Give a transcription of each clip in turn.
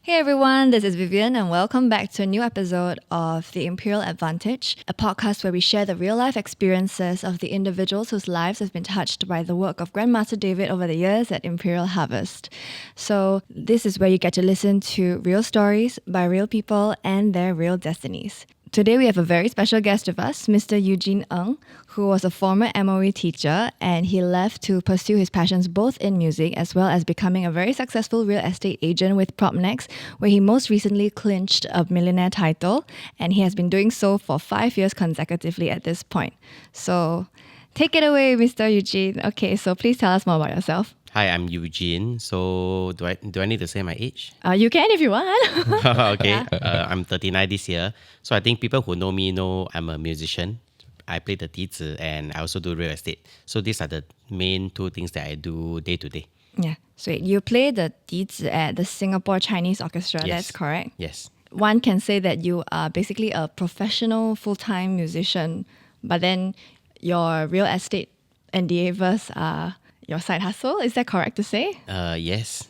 Hey everyone, this is Vivian and welcome back to a new episode of the Imperial Advantage, a podcast where we share the real-life experiences of the individuals whose lives have been touched by the work of Grandmaster David over the years at Imperial Harvest. So this is where you get to listen to real stories by real people and their real destinies. Today we have a very special guest with us, Mr. Eugene Ng, who was a former MOE teacher and he left to pursue his passions both in music as well as becoming a very successful real estate agent with PropNex, where he most recently clinched a Millionaire title, and he has been doing so for 5 years consecutively at this point. So take it away, Mr. Eugene. Okay, so please tell us more about yourself. Hi, I'm Eugene. So do I need to say my age? You can if you want. Okay. I'm 39 this year. So I think people who know me know I'm a musician. I play the 笛子 and I also do real estate. So these are the main two things that I do day to day. Yeah. So you play the 笛子 at the Singapore Chinese Orchestra, Yes. That's correct? Yes. One can say that you are basically a professional full-time musician, but then your real estate endeavors are your side hustle. Is that correct to say? Yes.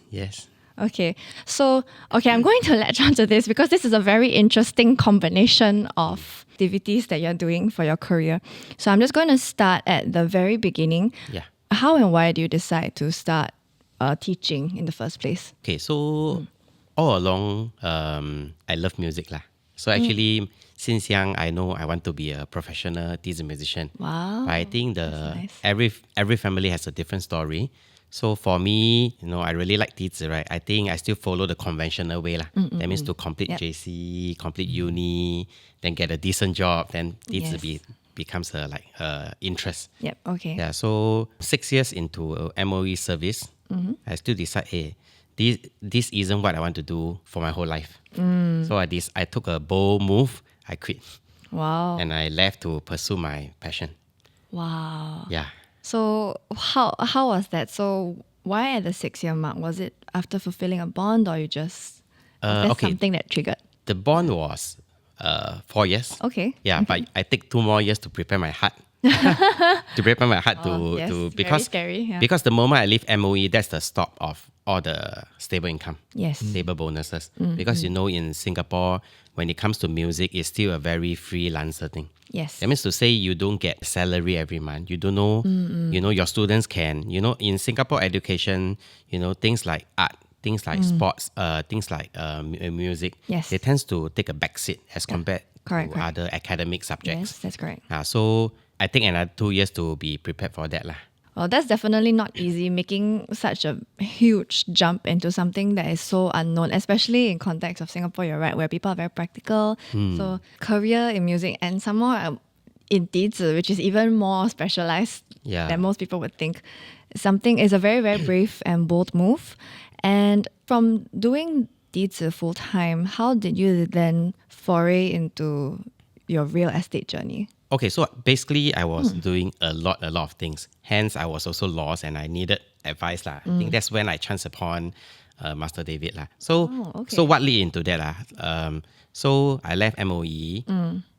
Okay. So, I'm going to latch onto this because this is a very interesting combination of activities that you're doing for your career. So I'm just going to start at the very beginning. Yeah. How and why do you decide to start teaching in the first place? Okay, so all along, I love music lah. So actually, since young, I know I want to be a professional 笛子 musician. Wow. But I think that's nice. every family has a different story. So for me, I really like 笛子, right? I think I still follow the conventional way lah. That means to complete Yep. JC, complete uni, then get a decent job, then 笛子 Yes. becomes a interest. Yep. Okay. Yeah, so 6 years into MOE service, I still decide, hey, this isn't what I want to do for my whole life. So I took a bold move. I quit Wow. and I left to pursue my passion. Wow. Yeah. So how was that? So why at the 6-year mark? Was it after fulfilling a bond or you just was there Okay. something that triggered? The bond was 4 years. Okay. Yeah, but I take 2 more years to prepare my heart. To prepare my heart Yes, to very because scary. Yeah. because the moment I leave MOE, that's the stop of all the stable income. Yes. Stable bonuses. Because in Singapore, when it comes to music, it's still a very freelancer thing. Yes. That means to say you don't get salary every month. You don't know, your students can, in Singapore education, things like art, things like sports, things like music, Yes. they tends to take a backseat as compared Correct. to other academic subjects. Yes, that's correct. So I think another 2 years to be prepared for that lah. Well, that's definitely not easy, making such a huge jump into something that is so unknown, especially in context of Singapore, you're right, where people are very practical. So career in music and some more in 笛子, which is even more specialized Yeah. than most people would think. Something is a very, very brave and bold move. And from doing 笛子 full time, how did you then foray into your real estate journey? Okay, so basically I was doing a lot of things. Hence, I was also lost and I needed advice lah. I think that's when I chanced upon Master David lah. So, okay. so what led into that lah? So I left MOE.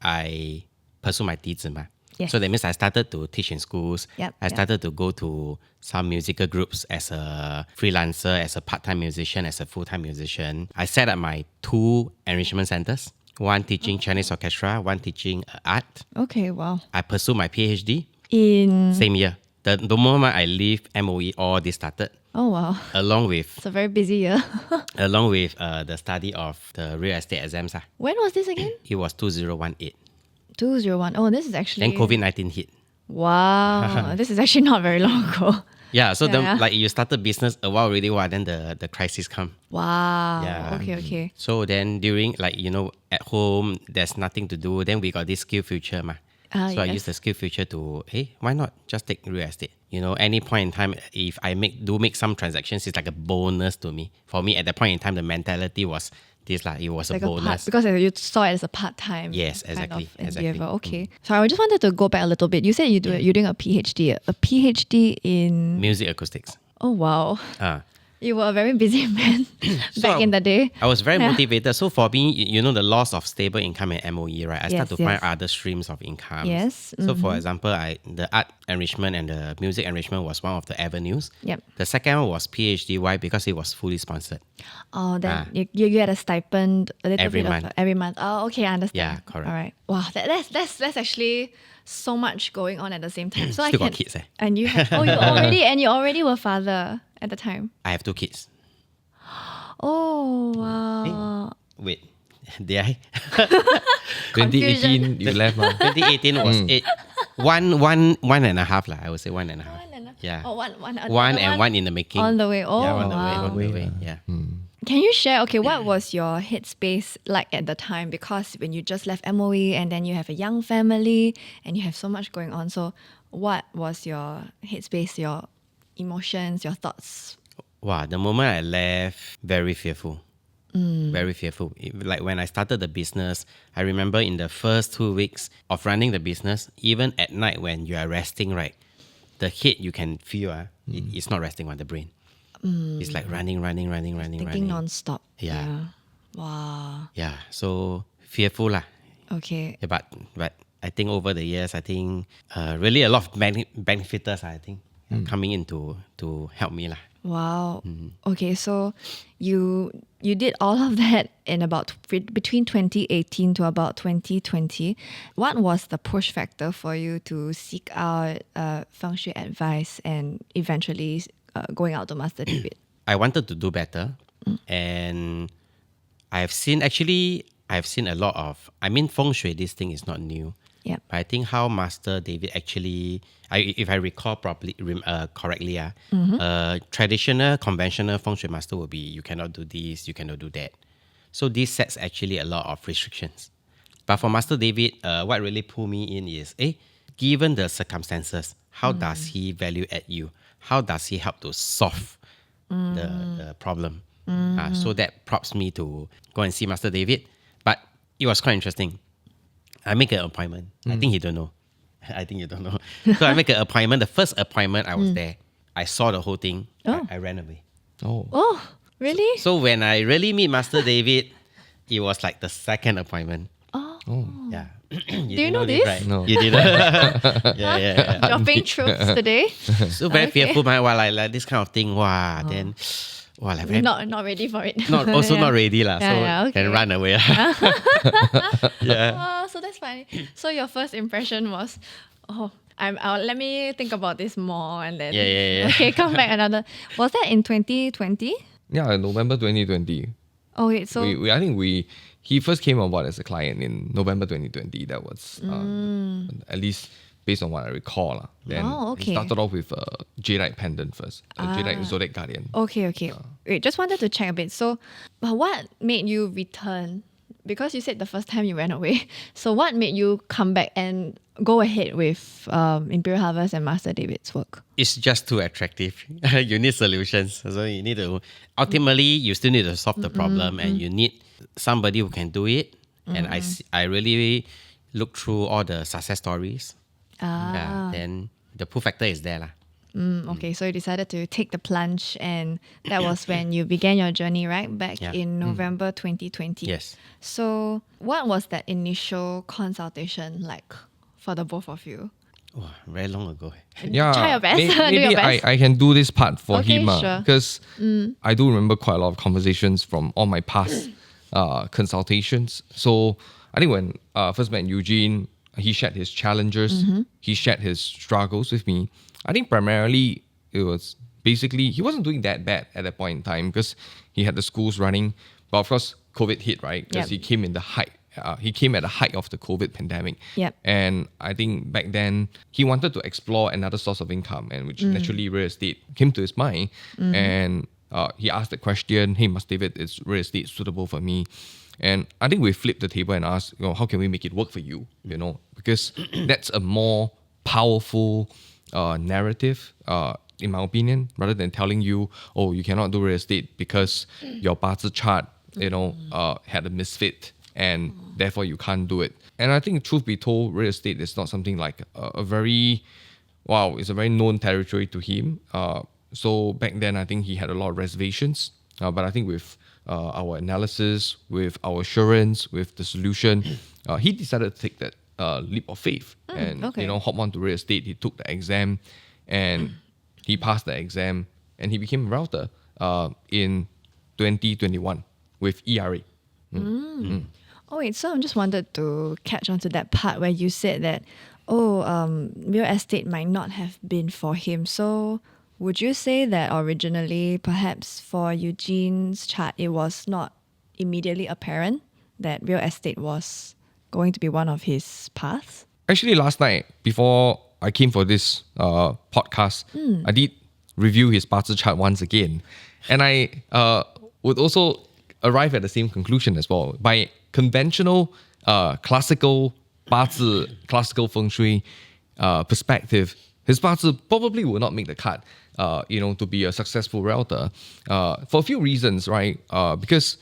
I pursued my 笛子 ma. Yes. So that means I started to teach in schools. Yep, I started to go to some musical groups as a freelancer, as a part-time musician, as a full-time musician. I set up my 2 enrichment centers. One teaching Chinese orchestra, one teaching art. Okay, wow. I pursued my PhD In same year. The moment I leave MOE, all this started. Oh wow, Along with it's a very busy year. the study of the real estate exams. When was this again? It was 2018. 201. Oh, this is actually Then COVID-19 hit. Wow, this is actually not very long ago. Yeah, so Yeah. then you started business a while already, then the crisis come. Wow. Yeah. Okay. So then during at home, there's nothing to do. Then we got this skill future ma. So I yes. use the skill future to, hey, why not just take real estate? Any point in time, if I make some transactions, it's like a bonus to me. For me, at that point in time, the mentality was this lah. It was Like a bonus. because you saw it as a part-time. Yes, kind exactly, of exactly. endeavor. Okay. So I just wanted to go back a little bit. You said you're doing a PhD. A PhD in. Music acoustics. Oh wow. You were a very busy man back in the day. I was very motivated. So for me, the loss of stable income in MOE, right? I start to find other streams of income. Yes. So for example, the art enrichment and the music enrichment was one of the avenues. Yep. The second one was PhD. Why? Because it was fully sponsored. Oh, then you get a stipend a little Every bit month. every month. Oh, okay, I understand. Yeah, correct. All right. Wow, that's actually so much going on at the same time. So Still got kids, And you already were father at the time. I have 2 kids. Oh wow. Wait, did I? 2018, you left. 2018 was 8. One and a half, I would say 1.5. Yeah. Oh, one and one in the making. on the way. Oh, Yeah, wow. on the way. Yeah. Can you share, what was your headspace like at the time? Because when you just left MOE and then you have a young family and you have so much going on. So what was your headspace, your emotions, your thoughts? Wow, the moment I left, very fearful. Very fearful. Like when I started the business, I remember in the first 2 weeks of running the business, even at night when you are resting, right, the head you can feel, it's not resting on the brain. It's like running. Thinking non-stop. Yeah. Wow. Yeah, so fearful lah. Okay. Yeah, but I think over the years, really a lot of benefiters, I think, coming in to help me lah. Wow. Okay, so you did all of that in about between 2018 to about 2020. What was the push factor for you to seek out feng shui advice and eventually going out to Master David? I wanted to do better, and I've seen a lot of. feng shui. This thing is not new. Yep. But I think how Master David actually, if I recall correctly, traditional, conventional feng shui master will be you cannot do this, you cannot do that. So this sets actually a lot of restrictions. But for Master David, what really pulled me in is, given the circumstances, how does he value add you? How does he help to solve the problem? So that prompts me to go and see Master David. But it was quite interesting. I make an appointment. I think you don't know. So I make an appointment. The first appointment, I was there. I saw the whole thing. I ran away. Oh, really? So when I really meet Master David, it was like the second appointment. Oh. Yeah. Do you know this? Right? No. You didn't? yeah. Dropping troops today? So very fearful, man. Like this kind of thing. Wow. Then, like very Not ready for it. not ready lah. So okay. can run away. Yeah. So that's funny. So your first impression was, let me think about this more and then Yeah. Okay, come back another. Was that in 2020? Yeah, November 2020. Oh wait, so He first came on board as a client in November 2020. That was at least based on what I recall. Then okay. he started off with a Jadeite pendant first, a Jadeite Zodiac Guardian. Okay. Wait, just wanted to check a bit. So, but what made you return? Because you said the first time you ran away. So what made you come back and go ahead with Imperial Harvest and Master David's work? It's just too attractive. You need solutions. So you need to, ultimately, you still need to solve the problem and you need somebody who can do it. And I really look through all the success stories. Yeah, then the pull factor is there lah. Okay, so you decided to take the plunge and that was when you began your journey, right? Back in November 2020. Yes. So what was that initial consultation like for the both of you? Oh, very long ago. Yeah, Try your best. Do Maybe your best. I can do this part for Okay, him sure. because I do remember quite a lot of conversations from all my past consultations. So I think when first met Eugene, he shared his challenges, he shared his struggles with me. I think primarily it was basically he wasn't doing that bad at that point in time because he had the schools running. But of course, COVID hit, right? Because he came in the height. He came at the height of the COVID pandemic. Yep. And I think back then he wanted to explore another source of income, and which naturally real estate came to his mind. And he asked the question, "Hey, Master David, is real estate suitable for me?" And I think we flipped the table and asked, how can we make it work for you? Because that's a more powerful narrative, in my opinion, rather than telling you, you cannot do real estate because your Bazi chart, had a misfit and therefore you can't do it. And I think, truth be told, real estate is not something like it's a very known territory to him. So back then, I think he had a lot of reservations. But I think with our analysis, with our assurance, with the solution, he decided to take that leap of faith and okay. hop onto real estate. He took the exam, and he passed the exam, and he became a router in 2021 with ERA. Oh wait, so I just wanted to catch on to that part where you said that, real estate might not have been for him. So would you say that originally, perhaps for Eugene's chart, it was not immediately apparent that real estate was going to be one of his paths? Actually, last night, before I came for this podcast, I did review his Bazi chart once again. And I would also arrive at the same conclusion as well. By conventional, classical Bazi, classical feng shui perspective, his Bazi probably will not make the cut, to be a successful realtor for a few reasons, right? Because,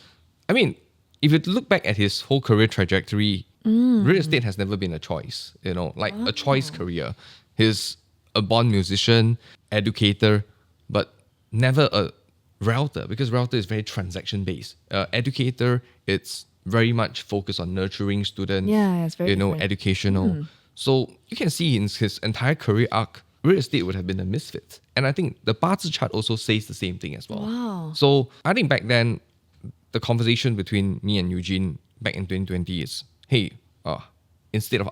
I mean, if you look back at his whole career trajectory, real estate has never been a choice, a choice career. He's a born musician, educator, but never a realtor, because realtor is very transaction based. Educator, it's very much focused on nurturing students, Yeah, it's very different. educational. So you can see in his entire career arc, real estate would have been a misfit. And I think the Bazi chart also says the same thing as well. Wow. So I think back then, the conversation between me and Eugene back in 2020 is, hey, instead of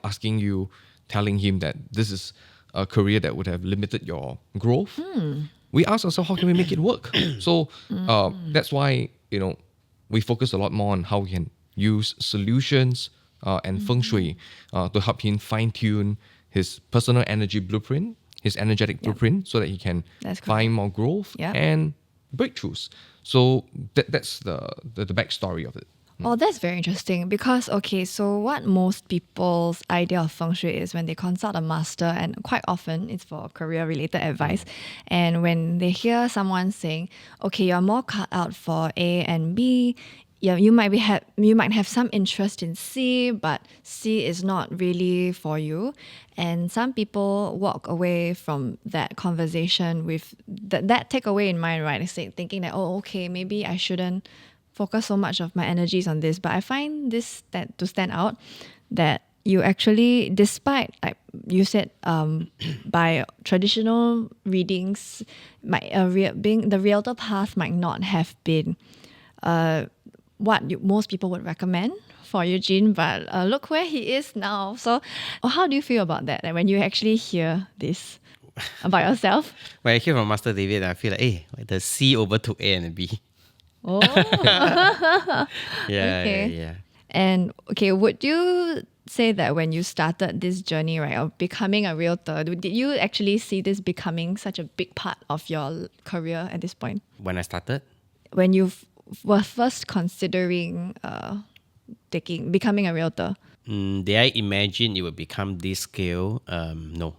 telling him that this is a career that would have limited your growth, we asked ourselves, how can we make it work? So that's why, we focus a lot more on how we can use solutions and feng shui to help him fine-tune his personal energy blueprint, his energetic blueprint, so that he can That's correct. find more growth Yeah. and breakthroughs. So that's the backstory of it. Oh, that's very interesting because, okay, so what most people's idea of feng shui is when they consult a master, and quite often it's for career-related advice, and when they hear someone saying, okay, you're more cut out for A and B, yeah, you might have some interest in C, but C is not really for you. And some people walk away from that conversation with that takeaway in mind, right? Thinking that, okay, maybe I shouldn't focus so much of my energies on this. But I find this to stand out, that you actually, despite, like you said, by traditional readings, the realtor path might not have been what most people would recommend for Eugene, but look where he is now. So how do you feel about that, like when you actually hear this about yourself? When I hear from Master David, I feel like, the C overtook A and B. Oh. Okay. Yeah. And okay, would you say that when you started this journey, right, of becoming a realtor, did you actually see this becoming such a big part of your career at this point? When I started, When you were first considering becoming a realtor? did I imagine it would become this scale? No,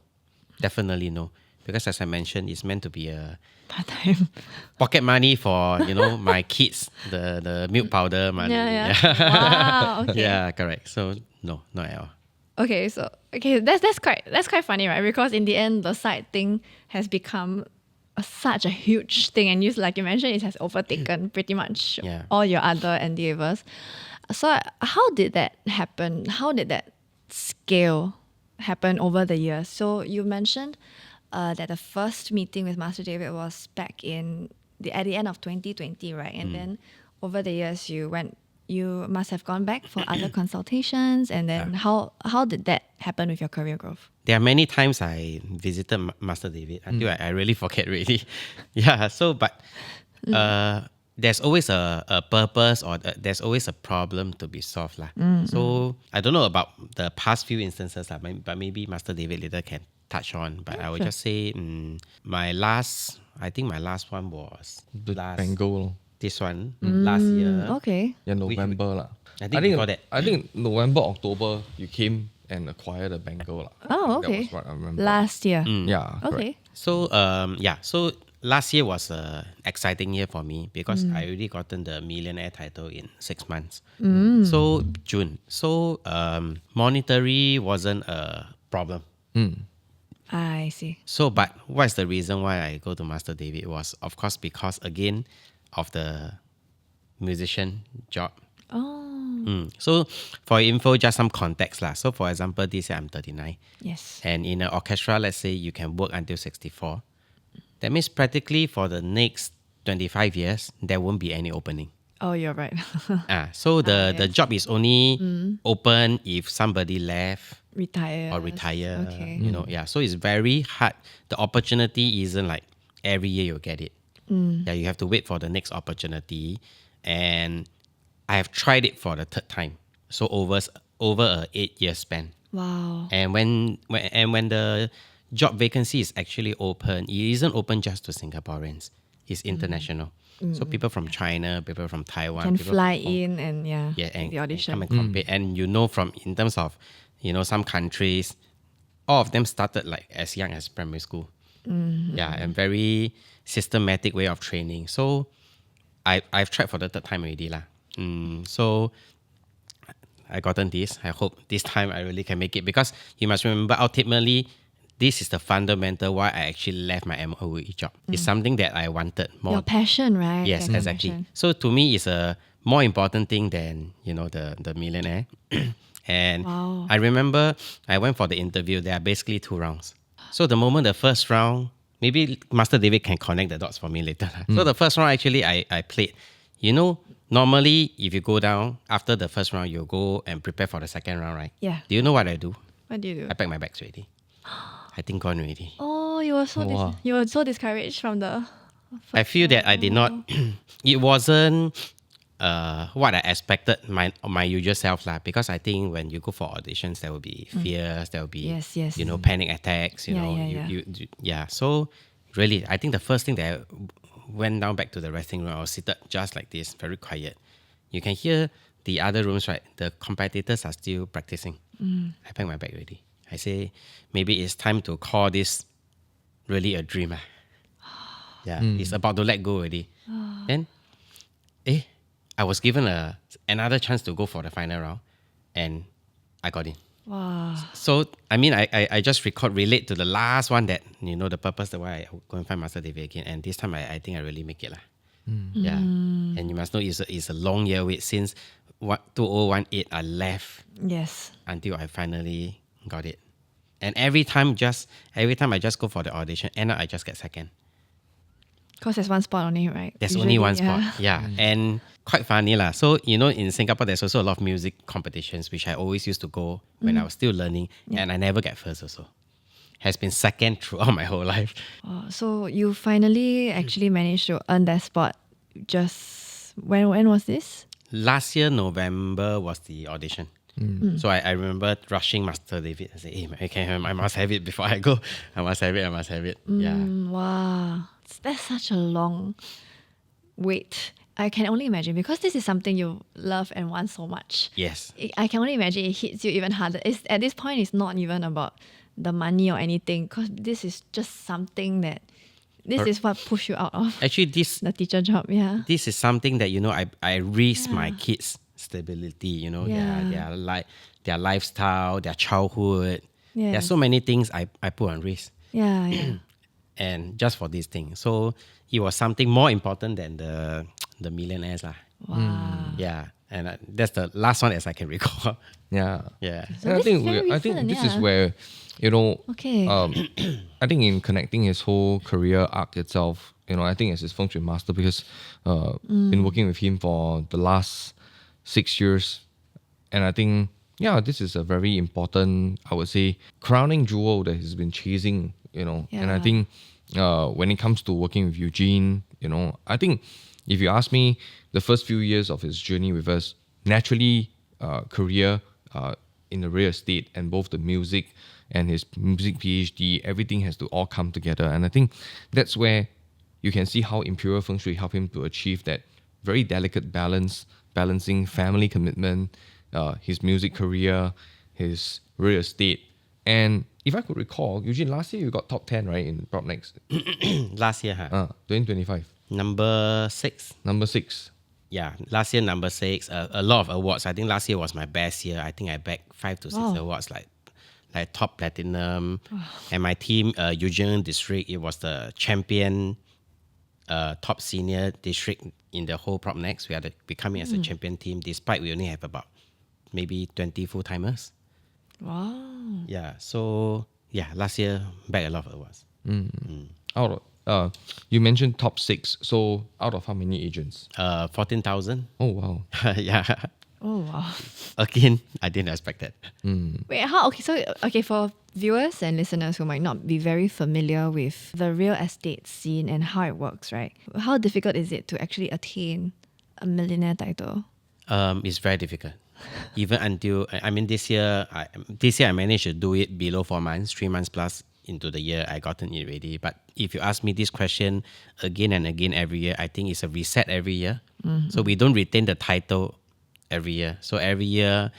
definitely no. Because as I mentioned, it's meant to be a Part-time. pocket money for my kids, the milk powder money. Yeah. Wow, okay. Yeah, correct. So no, not at all. Okay, so that's quite funny, right? Because in the end, the side thing has become such a huge thing, and like you mentioned, it has overtaken pretty much all your other endeavors. So how did that happen? How did that scale happen over the years? So you mentioned that the first meeting with Master David was back at the end of 2020, right? And then over the years, you must have gone back for other consultations, and then how did that happen with your career growth? There are many times I visited Master David until I really forget really. Yeah, so but there's always a purpose, or there's always a problem to be solved. So I don't know about the past few instances, but maybe Master David later can touch on. But I would just say my last one was Bengal. this one last year. Okay. Yeah, November lah. I think before that. I think November, October, you came and acquired a Bengal lah. Oh, okay. That was what I remember. Last year. Yeah. Okay. So so last year was an exciting year for me because I already gotten the Millionaire title in 6 months. So June. So monetary wasn't a problem. I see. So, but what's the reason why I go to Master David was, of course, because again of the musician job. Oh, So, for info, just some context lah. So, for example, this year I'm 39, yes. and in an orchestra, let's say you can work until 64. That means practically for the next 25 years, there won't be any opening. Oh, you're right. So the yes. job is only open if somebody left Retire. or retire. Okay. You know, yeah. So it's very hard. The opportunity isn't like every year you get it. Yeah, you have to wait for the next opportunity. And I have tried it for the third time. So over a 8-year span. Wow. And when the job vacancy is actually open, it isn't open just to Singaporeans. It's international. So people from China, people from Taiwan, Can people fly from, in and yeah, and the audition. come and compete. And you know, from in terms of, you know, some countries, all of them started like as young as primary school. Yeah, and very systematic way of training. So I've tried for the third time already lah. So I gotten this. I hope this time I really can make it, because you must remember, ultimately, this is the fundamental why I actually left my MOE job. It's something that I wanted more. Your passion, right? Yes, Your exactly. passion. So to me, it's a more important thing than, you know, the Millionaire. And Wow. I remember I went for the interview. There are basically 2 rounds. So the moment the first round, maybe Master David can connect the dots for me later. So the first round, actually, I played. You know, normally if you go down after the first round, you go and prepare for the second round, right? Yeah. Do you know what I do? What do you do? I pack my bags already. I think gone already. Oh, you were so Wow. you were so discouraged from the. I feel that I did not. It wasn't what I expected, my usual self lah. Because I think when you go for auditions, there will be fears, there will be Yes, yes. you know, panic attacks. You Yeah, know, yeah, yeah. So really, I think the first thing that I went down back to the resting room, I was seated just like this, very quiet. You can hear the other rooms, right? The competitors are still practicing. I packed my bag already. I say maybe it's time to call this really a dream. Yeah, it's about to let go already. Then, I was given another chance to go for the final round, and I got in. Wow. So, I mean, I just relate to the last one, that, you know, the purpose that why I go and find Master David again. And this time, I think I really make it lah. Yeah. And you must know it's a long year wait since 2018 I left Yes. until I finally got it. And every time I just go for the audition, end up I just get second. Because there's one spot only, right? There's Usually, only one spot. Yeah. And quite funny lah. So, you know, in Singapore, there's also a lot of music competitions, which I always used to go when I was still learning. And I never get first also. Has been second throughout my whole life. So you finally actually managed to earn that spot. Just when was this? Last year, November was the audition. So I remember rushing Master David. I said, hey, I must have it before I go. I must have it. Yeah. Wow. That's such a long wait. I can only imagine, because this is something you love and want so much. Yes. I can only imagine it hits you even harder. At this point, it's not even about the money or anything, because this is just something that, this is what pushed you out of Actually, this the teacher job. Yeah. this is something that, you know, I risk my kids' stability, you know, Yeah. their lifestyle, their childhood. There are Yes. so many things I put on risk. Yeah, yeah. And just for this thing. So it was something more important than the millionaires lah. Wow. Yeah. And that's the last one as I can recall. Yeah. Yeah. So And this is very I think recent, this is yeah. where, you know, Okay. I think in connecting his whole career arc itself, you know, I think as his feng shui master, because been working with him for the last 6 years, and I think, yeah, this is a very important, I would say, crowning jewel that he's been chasing, you know. And I Yeah. think when it comes to working with Eugene, you know, I think if you ask me, the first few years of his journey with us, naturally, career in the real estate and both the music and his music PhD, everything has to all come together. And I think that's where you can see how Imperial Feng Shui helped him to achieve that very delicate balance, balancing family commitment, his music career, his real estate. And if I could recall, Eugene, last year you got top 10, right, in PropNext, Last year, 2025, number 6. number 6. Yeah, last year number 6. A lot of awards. I think last year was my best year. I think I bagged 5 to 6 Wow. awards, like like top platinum. And my team, Eugene district, it was the champion top senior district in the whole PropNext. We are becoming as a champion team, despite we only have about maybe 20 full-timers. Wow. Yeah, so last year, bagged a lot of awards. Out of, you mentioned top 6. So out of how many agents? 14,000. Oh, wow. Yeah. Oh, wow. Again, I didn't expect that. Wait, how? Okay, for viewers and listeners who might not be very familiar with the real estate scene and how it works, right? How difficult is it to actually attain a millionaire title? It's very difficult. Even until, this year I managed to do it below 4 months, 3 months plus into the year, I gotten it ready. But if you ask me this question again and again every year, I think it's a reset every year. So we don't retain the title every year. So every year,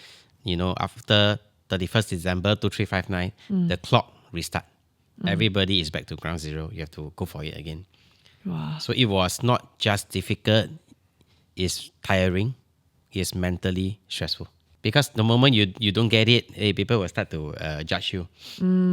after 31st December 2359, the clock restart. Everybody is back to ground zero. You have to go for it again. Wow. So it was not just difficult, it's tiring, it's mentally stressful. Because the moment you don't get it, people will start to judge you.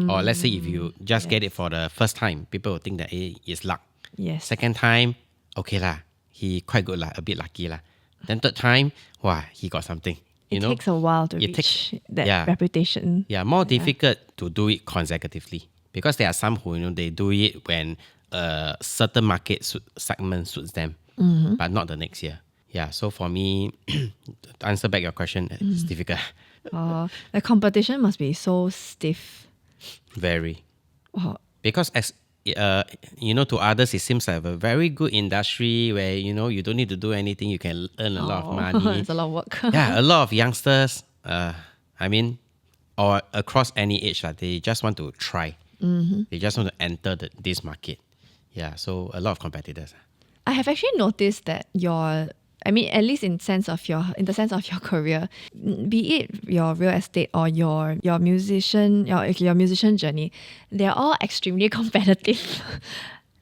Or let's say if you just get it for the first time, people will think that it's luck. Yes. Second time, okay lah, he quite good lah, a bit lucky lah. Then third time, wow, he got something. It takes a while to reach that reputation. Yeah, more difficult to do it consecutively. Because there are some who, they do it when a certain market segment suits them, but not the next year. Yeah, so for me, to answer back your question, it's difficult. The competition must be so stiff. Very. Wow. Because to others, it seems like a very good industry where, you don't need to do anything. You can earn a lot of money. It's a lot of work. Yeah, a lot of youngsters, or across any age, they just want to try. They just want to enter this market. Yeah, so a lot of competitors. I have actually noticed that at least in the sense of your career, be it your real estate or your musician journey, they're all extremely competitive.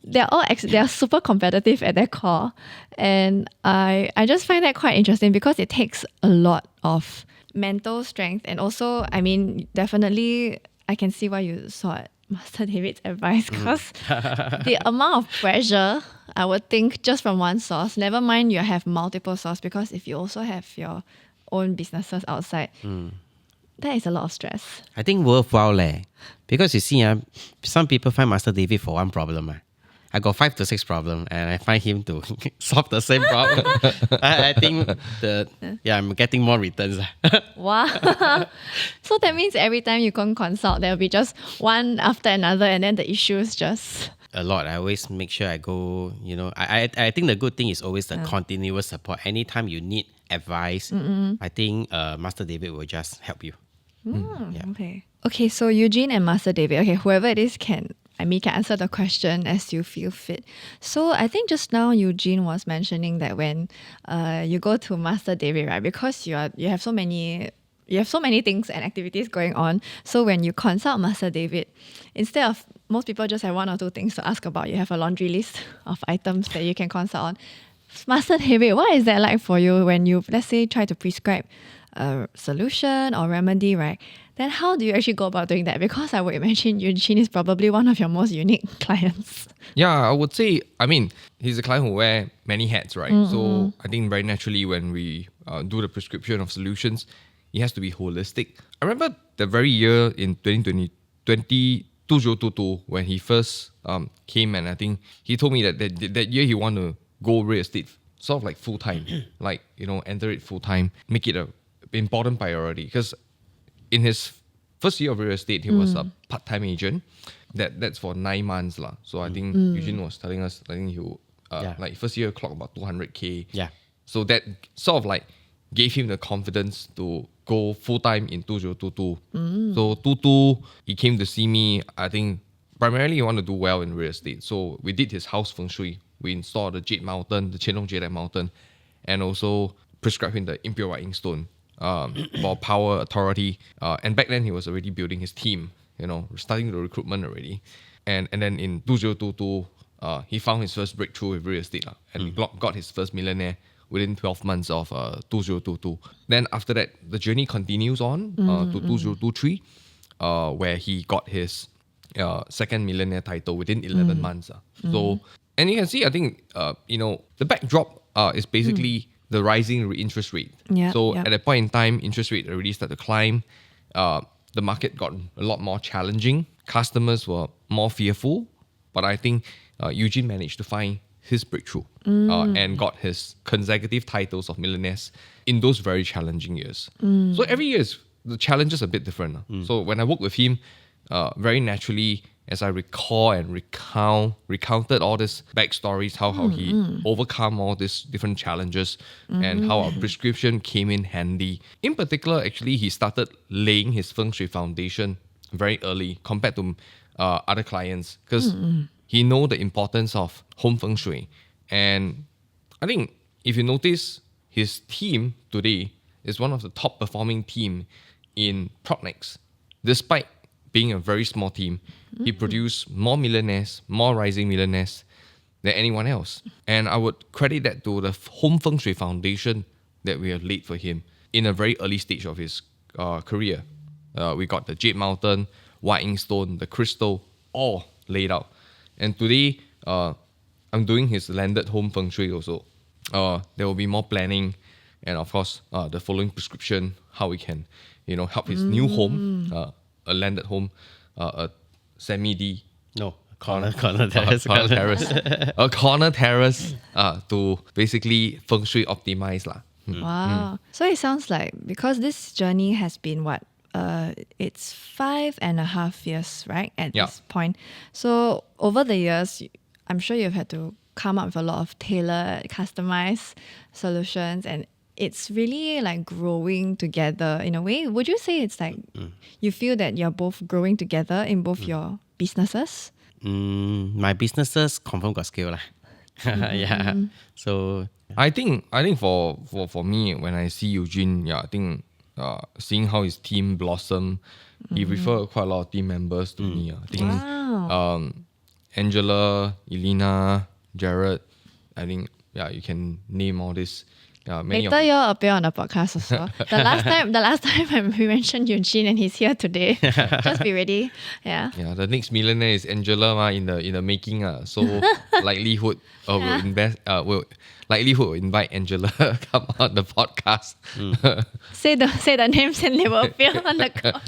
They are super competitive at their core, and I just find that quite interesting because it takes a lot of mental strength, and also definitely I can see why you sought Master David's advice, because the amount of pressure, I would think, just from one source, never mind you have multiple sources, because if you also have your own businesses outside, that is a lot of stress. I think worthwhile because you see, some people find Master David for one problem. I got 5 to 6 problems, and I find him to solve the same problem. I think I'm getting more returns. Wow. So that means every time you go and consult, there will be just one after another, and then the issues just... A lot. I always make sure I go, I think the good thing is always the continuous support. Anytime you need advice, I think Master David will just help you. Okay, so Eugene and Master David, whoever it is can answer the question as you feel fit. So I think just now Eugene was mentioning that when you go to Master David, right, because you have so many things and activities going on. So when you consult Master David, instead of most people just have 1 or 2 things to ask about, you have a laundry list of items that you can consult on. Master David, what is that like for you when you, let's say, try to prescribe a solution or remedy, right? Then how do you actually go about doing that? Because I would imagine Eugene is probably one of your most unique clients. Yeah, I would say, he's a client who wears many hats, right? So I think very naturally when we do the prescription of solutions, it has to be holistic. I remember the very year in 2022 when he first came, and I think he told me that year he wanted to go real estate sort of like full-time, enter it full-time, make it a important priority. Because in his first year of real estate, he was a part-time agent. That's for 9 months. So I think Eugene was telling us, I think he first year clock about 200K. Yeah. So that sort of gave him the confidence to go full-time in 2022. So 22, he came to see me. I think primarily he wanted to do well in real estate. So we did his house feng shui. We installed the Jade Mountain, the Qianlong Jade Mountain, and also prescribed him the Imperial Writing Stone for power, authority. And back then he was already building his team, starting the recruitment already. And then in 2022, he found his first breakthrough with real estate and got his first millionaire within 12 months of 2022. Then after that, the journey continues on to 2023. where he got his second millionaire title within 11 months. So, and you can see, I think, the backdrop is basically the rising interest rate. Yeah, So yeah. at that point in time, interest rate already started to climb. The market got a lot more challenging. Customers were more fearful. But I think Eugene managed to find his breakthrough and got his consecutive titles of millionaires in those very challenging years. So every year, the challenge is a bit different. So when I work with him, very naturally, as I recall and recounted all these backstories, how he overcome all these different challenges and how our prescription came in handy. In particular, actually, he started laying his feng shui foundation very early compared to other clients because he know the importance of home feng shui. And I think if you notice, his team today is one of the top performing team in Prognex. Despite being a very small team, he produced more millionaires, more rising millionaires than anyone else. And I would credit that to the home feng shui foundation that we have laid for him in a very early stage of his career. We got the Jade Mountain, White Ink Stone, the crystal, all laid out. And today, I'm doing his landed home feng shui also. There will be more planning and of course, the following prescription, how we can, help his new home, a landed home, a semi-D. No, corner terrace. Corner terrace. A corner terrace to basically feng shui optimize lah. Wow. So it sounds like, because this journey has been it's 5.5 years, right? At Yeah. this point. So over the years, I'm sure you've had to come up with a lot of tailored, customized solutions, and it's really like growing together in a way. Would you say it's like you feel that you're both growing together in both your businesses? My businesses confirm got scale lah. Yeah. So I think for me, when I see Eugene, I think seeing how his team blossom, he referred quite a lot of team members to me. I think Wow. Angela, Elena, Jared, I think you can name all this. Many Later, you'll appear on the podcast also. The last time we mentioned Eugene, and he's here today. Just be ready. Yeah. the next millionaire is Angela in the making. So likelihood will invite Angela come on the podcast. Say the names and they will appear on the call.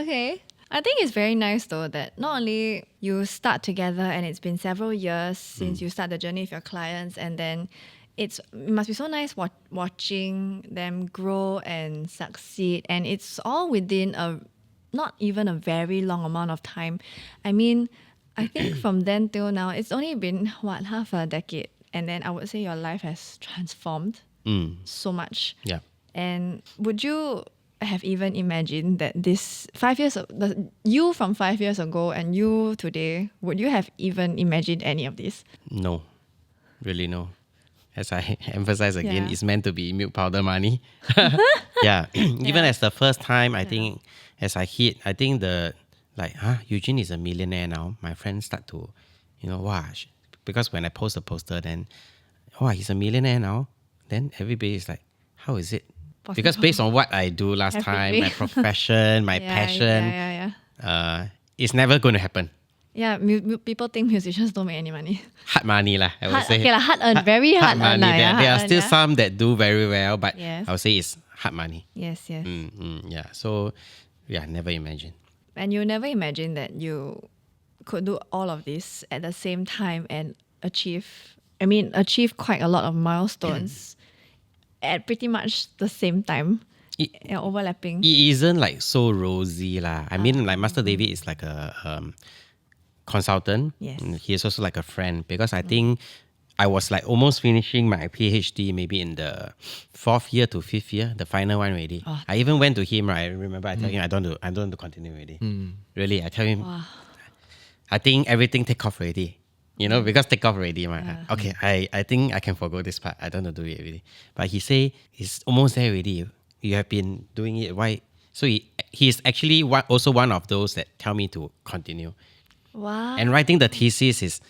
Okay. I think it's very nice though that not only you start together and it's been several years since you start the journey with your clients, and then it must be so nice watching them grow and succeed, and it's all within not even a very long amount of time. I mean, I think from then till now, it's only been half a decade, and then I would say your life has transformed so much. yeah. And would you have even imagined that this 5 years, you from 5 years ago and you today, would you have even imagined any of this? No, really no. As I emphasize again, Yeah. it's meant to be milk powder money. Yeah. Even as the first time, I think as I hit, I think Eugene is a millionaire now. My friends start to, because when I post a poster, then, he's a millionaire now. Then everybody is like, how is it? Possible. Because based on what I do last time, my profession, my passion, it's never going to happen. Yeah, people think musicians don't make any money. Hard money lah, I would say. Okay, hard earned, very hard earned. money. Yeah, There are hard earned, still yeah. some that do very well, but Yes. I would say it's hard money. Yes, yes. Yeah. So, never imagine. And you never imagined that you could do all of this at the same time and achieve quite a lot of milestones at pretty much the same time. Overlapping. It isn't like so rosy lah. I mean, like Master David is like a consultant. Yes. And he is also like a friend, because I think I was like almost finishing my PhD maybe in the 4th year to 5th year, the final one already. Oh. I even went to him, right? I remember I tell him I don't want to continue already. Really, I tell him, I think everything take off already. Because take off already. Okay, I think I can forgo this part. I don't want to do it already. But he say, it's almost there already. You have been doing it. Why? So he's actually also one of those that tell me to continue. Wow. And writing the thesis is,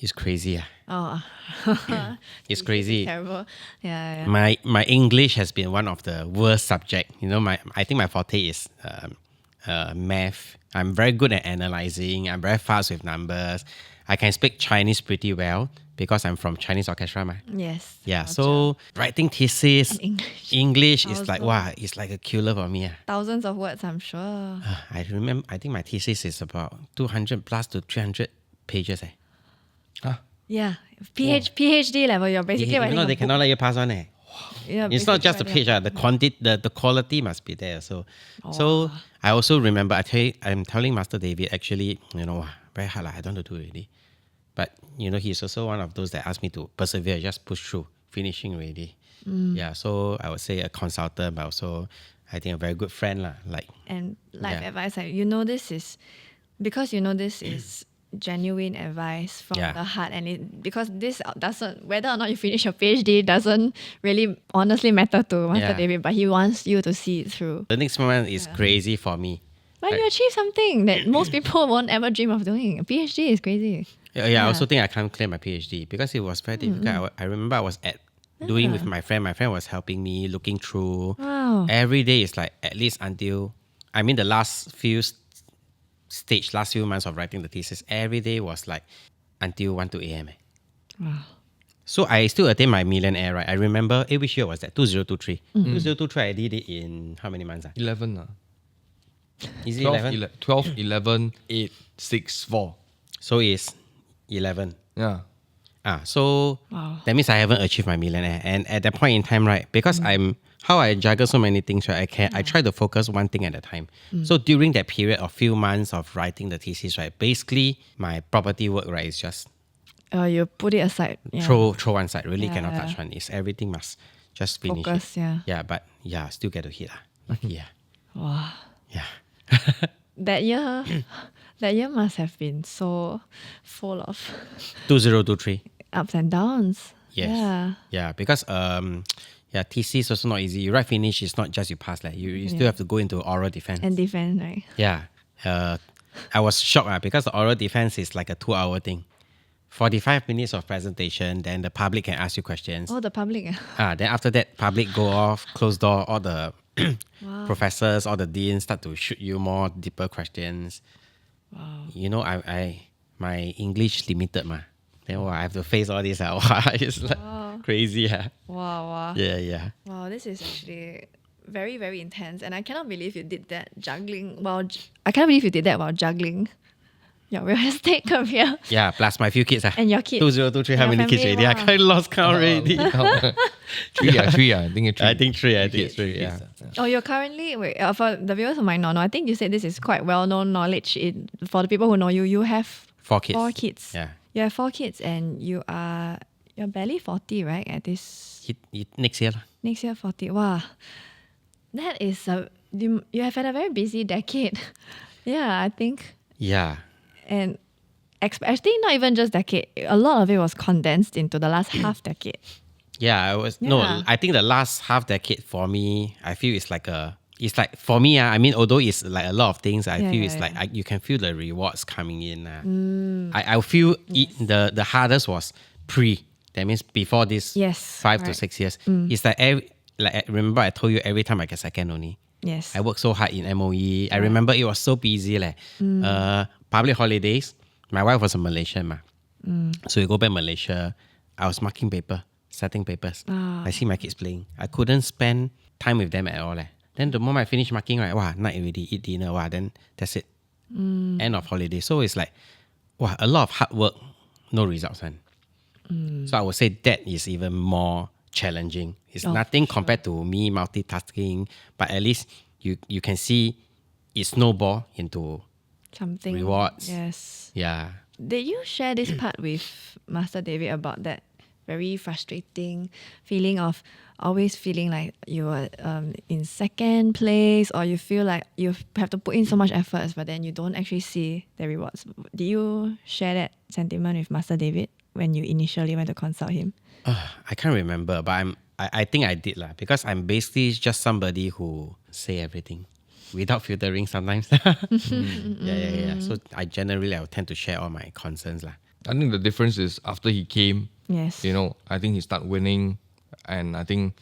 It's crazy. Oh, It's crazy. terrible. Yeah. My English has been one of the worst subject. You know, I think my forte is math. I'm very good at analyzing. I'm very fast with numbers. I can speak Chinese pretty well because I'm from Chinese orchestra, ma. Yes. Yeah, culture. so writing thesis, And English. English is like, Also. wow, it's like a killer for me. Thousands of words, I'm sure. I remember, I think my thesis is about 200 plus to 300 pages. Yeah. PhD level, you're basically You writing know, a they book. cannot let you pass on. Yeah, It's not just the basically page, the quality must be there. So I also remember, I'm telling Master David, actually, you know, very hard, I don't know to do already. But, you know, he's also one of those that asked me to persevere, just push through, finishing already. Yeah, so I would say a consultant, but also, I think a very good friend. And life Yeah. advice, this is genuine advice from Yeah. the heart, and because this doesn't, whether or not you finish your PhD doesn't really honestly matter to Master Yeah. David, but he wants you to see it through. The next moment is crazy for me. But you achieve something that most people won't ever dream of doing. A PhD is crazy. Yeah, I also think I can't claim my PhD because it was very difficult. I remember I was doing with my friend. My friend was helping me, looking through. Wow. Every day is like at least until, the last few months of writing the thesis, every day was like until 1 to a.m. Wow. So I still attend my Millionaire, right? I remember, which year was that? 2023. 2023, I did it in how many months? 11. Is it 12, 11? 12, 11, 8, 6, 4. So it's 11. Yeah. So Wow. that means I haven't achieved my Millionaire. And at that point in time, right, because how I juggle so many things, right, I try to focus one thing at a time. So during that period of few months of writing the thesis, right, basically my property work, right, is just You put it aside. Yeah. throw one side. Really Yeah, cannot yeah. touch one. It's everything must just finish Focus, it. yeah. Yeah, but still get to hit. Yeah. Wow. Yeah. That year must have been so full of 2023. ups and downs. Yes. Yeah. Yeah, because thesis is also not easy. You write finish, it's not just you pass. You still have to go into oral defense. And defend, right? Yeah. I was shocked because the oral defense is like a 2-hour thing. 45 minutes of presentation, then the public can ask you questions. Oh, the public. Then after that, public go off, close door, all the professors, all the deans start to shoot you more deeper questions. Wow. You know, my English limited ma. Then I have to face all this. It's like crazy. Wow. Yeah. Wow, this is actually very, very intense. And I cannot believe you did that I cannot believe you did that while juggling your real estate career. Yeah, plus my few kids. And your kids. 2023, how Your many kids family, already? I wow. kind of lost count already. Three. I think it's three. I think three. Kids, Three. Yeah. Oh, you're currently, for the viewers who might not know, I think you said this is quite well-known knowledge. For the people who know you, you have 4 kids. 4 kids. Yeah. You have 4 kids and you're barely 40, right? At this Next year. next year 40. Wow. That is you have had a very busy decade. Yeah, I think. Yeah. And especially not even just decade. A lot of it was condensed into the last half decade. Yeah, Yeah. I think the last half decade for me, I feel it's like for me, although it's like a lot of things, I feel it's like you can feel the rewards coming in. I feel the hardest was that means before this Yes, 5 to right. 6 years. It's like remember I told you every time I get second only. Yes. I worked so hard in MOE. I remember it was so busy. Public holidays. My wife was a Malaysian. So we go back Malaysia. I was marking paper, setting papers. I see my kids playing. I couldn't spend time with them at all. Then the moment I finish marking, right, night already, eat dinner, then that's it. End of holiday. So it's like, a lot of hard work, no results. So I would say that is even more challenging. It's nothing compared to me multitasking, but at least you can see it snowball into Something. rewards. Yes. Yeah. Did you share this part with Master David about that very frustrating feeling of always feeling like you are in second place, or you feel like you have to put in so much effort but then you don't actually see the rewards? Did you share that sentiment with Master David when you initially went to consult him? I can't remember, but I think I did because I'm basically just somebody who say everything without filtering sometimes. Yeah. So I will tend to share all my concerns I think the difference is after he came, Yes. I think he started winning, and I think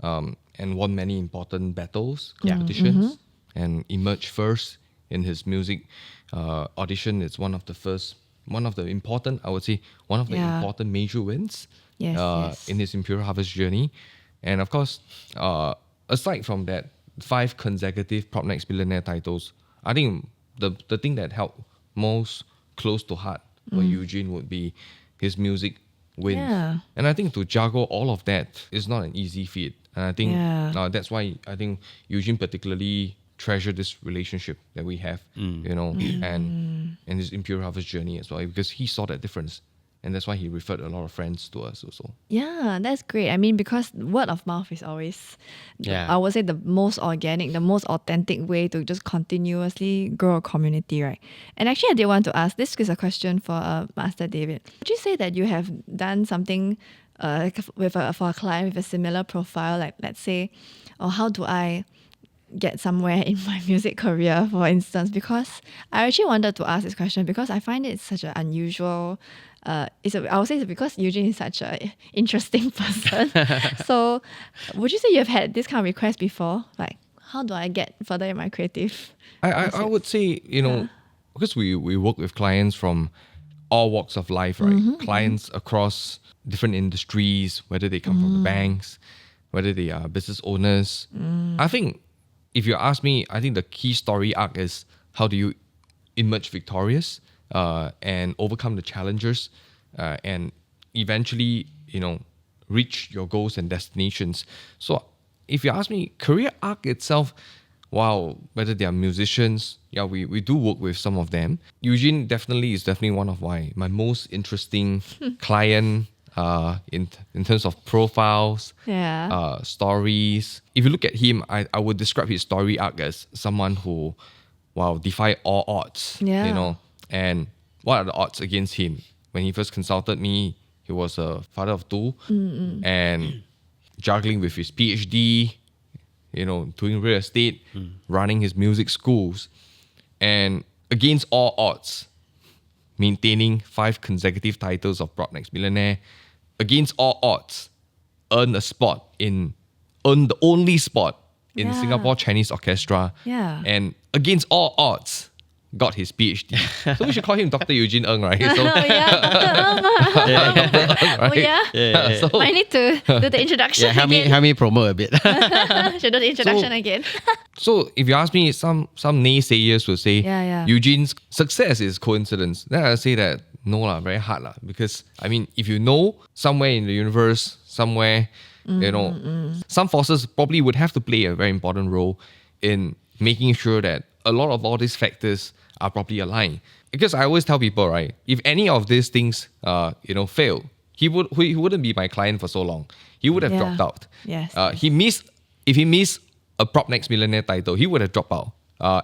and won many important battles, competitions, and emerged first in his music audition. It's one of the important, I would say, one of the Yeah. important major wins Yes, yes. in his Imperial Harvest journey. And of course, aside from that, 5 consecutive Prop Next Millionaire titles, I think the thing that helped most close to heart for Eugene would be his music wins. Yeah. And I think to juggle all of that is not an easy feat. And I think Yeah. that's why I think Eugene particularly treasured this relationship that we have, and his Imperial Harvest journey as well, because he saw that difference. And that's why he referred a lot of friends to us also. Yeah, that's great. I mean, because word of mouth is always, Yeah. I would say, the most organic, the most authentic way to just continuously grow a community, right? And actually, I did want to ask, this is a question for Master David. Would you say that you have done something for a client with a similar profile, like let's say, or how do I get somewhere in my music career, for instance? Because I actually wanted to ask this question because I find it such an unusual. I would say it's because Eugene is such an interesting person. So, would you say you have had this kind of request before? Like, how do I get further in my creative? I would say, because we work with clients from all walks of life, right? Clients across different industries, whether they come from the banks, whether they are business owners. I think if you ask me, I think the key story arc is how do you emerge victorious and overcome the challenges and eventually, reach your goals and destinations. So if you ask me, career arc itself, wow, whether they are musicians, we do work with some of them. Eugene is definitely one of my most interesting client in terms of profiles, stories. If you look at him, I would describe his story arc as someone who, defy all odds. And what are the odds against him? When he first consulted me, he was a father of 2 and juggling with his PhD, doing real estate, running his music schools, and against all odds, maintaining 5 consecutive titles of Prop Next Millionaire, against all odds, earn the only spot in Singapore Chinese Orchestra, and against all odds, got his PhD. So we should call him Dr. Eugene Ng, right? So, So, I need to do the introduction help again. me promote a bit. Should do the introduction again. So if you ask me, some naysayers will say Eugene's success is coincidence. Then I'll say that no, very hard. Because I mean, if you know somewhere in the universe, somewhere, some forces probably would have to play a very important role in making sure that a lot of all these factors are properly aligned. Because I always tell people, right, if any of these things, fail, he wouldn't be my client for so long. He would have dropped out. Yes. If he missed a Prop Next Millionaire title, he would have dropped out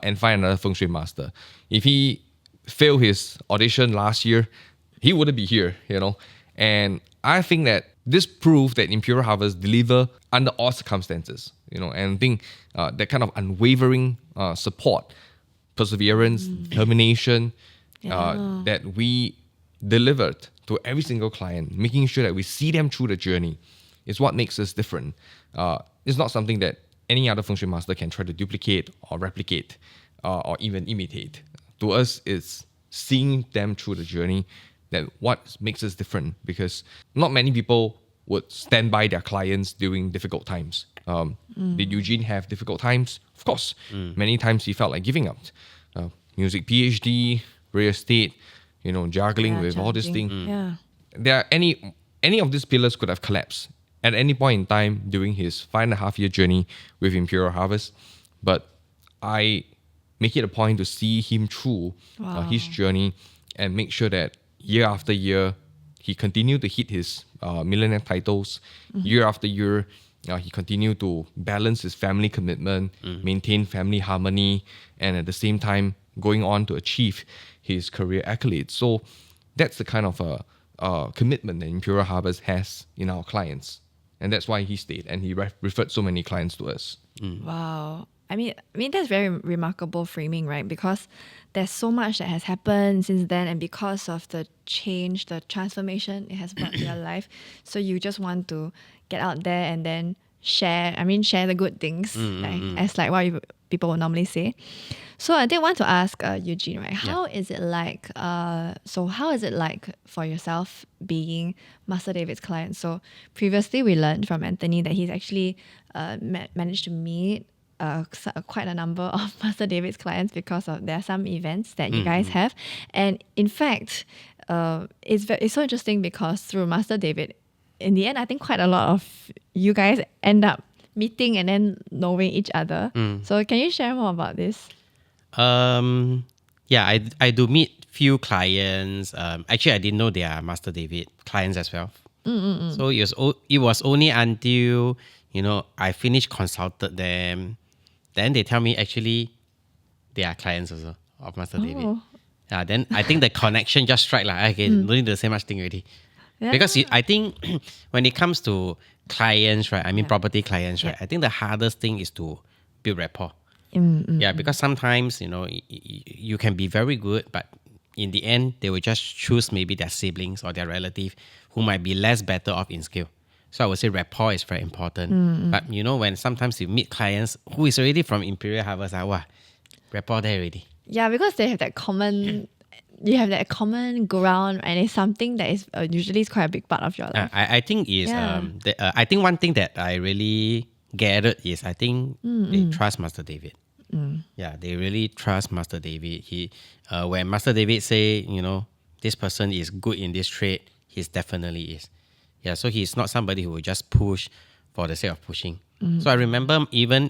and find another Feng Shui master. If he failed his audition last year, he wouldn't be here, And I think that this proved that Imperial Harvest deliver under all circumstances, and I think that kind of unwavering support, perseverance, determination that we delivered to every single client, making sure that we see them through the journey, is what makes us different. It's not something that any other Feng Shui master can try to duplicate or replicate or even imitate. To us, it's seeing them through the journey that what makes us different, because not many people would stand by their clients during difficult times. Did Eugene have difficult times? Of course. Many times he felt like giving up. Music PhD, real estate, juggling with all these things. There are any of these pillars could have collapsed at any point in time during his 5.5-year journey with Imperial Harvest. But I make it a point to see him through his journey and make sure that year after year, he continued to hit his millionaire titles. Year after year, he continued to balance his family commitment, maintain family harmony, and at the same time, going on to achieve his career accolades. So that's the kind of commitment that Imperial Harvest has in our clients. And that's why he stayed and he referred so many clients to us. Wow. I mean that's very remarkable framing, right? Because there's so much that has happened since then, and because of the change, the transformation it has brought to your life, so you just want to get out there and then share. I mean, share the good things, as like what people would normally say. So I did want to ask Eugene, right? How is it like? So how is it like for yourself being Master David's client? So previously we learned from Anthony that he's actually managed to meet quite a number of Master David's clients because of there are some events that you guys have, and in fact, it's so interesting because through Master David, in the end, I think quite a lot of you guys end up meeting and then knowing each other. So can you share more about this? Yeah, I do meet few clients. Actually, I didn't know they are Master David clients as well. So it was only until I finished consulted them, then they tell me actually they are clients also of Master David. Then I think the connection just strike like okay, no need to say much thing already. Yeah. Because I think when it comes to clients, right? I mean property clients, right? I think the hardest thing is to build rapport. Yeah, because sometimes you can be very good, but in the end they will just choose maybe their siblings or their relative who might be less better off in skill. So I would say rapport is very important. But when sometimes you meet clients who is already from Imperial Harvest, rapport there already. Yeah, because they have that common. You have that common ground, and it's something that is usually is quite a big part of your life. I think is I think one thing that I really gathered is I think they trust Master David. Yeah, they really trust Master David. He when Master David say this person is good in this trade, he definitely is. Yeah, so he's not somebody who will just push for the sake of pushing. So I remember even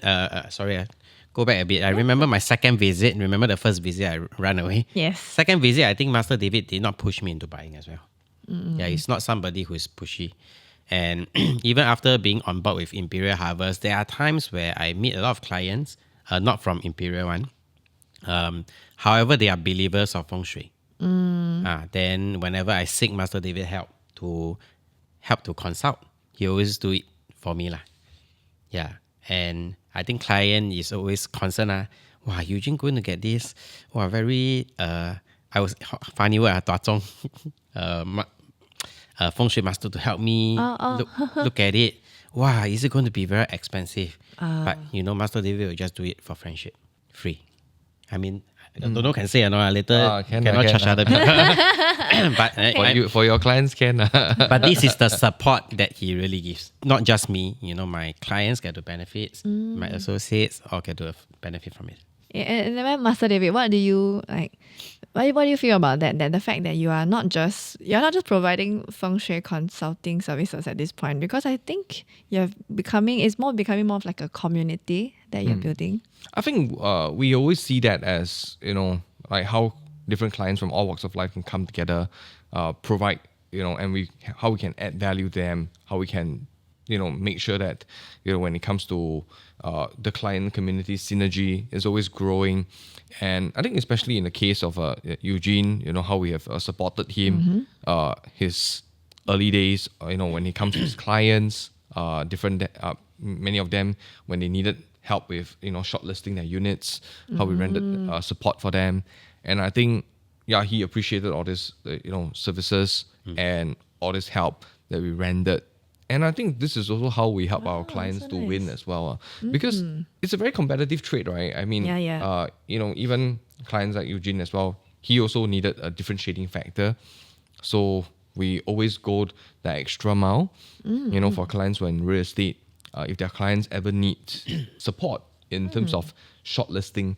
go back a bit. I remember my second visit. Remember the first visit I ran away? Yes. Second visit, I think Master David did not push me into buying as well. Yeah, he's not somebody who is pushy. And even after being on board with Imperial Harvest, there are times where I meet a lot of clients, not from Imperial one. However, they are believers of Feng Shui. Then whenever I seek Master David help to consult, he always do it for me. Yeah. And I think client is always concerned. Wow, Eugene going to get this. Wow, very I was funny word Feng Shui master to help me look at it. Wow, is it going to be very expensive? But Master David will just do it for friendship, free. I mean, I don't know can say or not later. Cannot charge other people. But for your clients can. But this is the support that he really gives. Not just me. My clients get to benefit. My associates all get to benefit from it. And then Master David, what do you like? What do you feel about that? That the fact that you're not just providing feng shui consulting services at this point, because I think it's becoming more of like a community that you're building. I think we always see that as like how different clients from all walks of life can come together, provide and how we can add value to them, how we can make sure that when it comes to the client community synergy is always growing. And I think especially in the case of Eugene, how we have supported him, his early days, when it comes to his clients, many of them when they needed help with shortlisting their units, how we rendered support for them. And I think he appreciated all this services and all this help that we rendered. And I think this is also how we help our clients to win as well. Because it's a very competitive trade, right? I mean, even clients like Eugene as well, he also needed a differentiating factor. So we always go the extra mile, for clients when real estate, if their clients ever need support in terms of shortlisting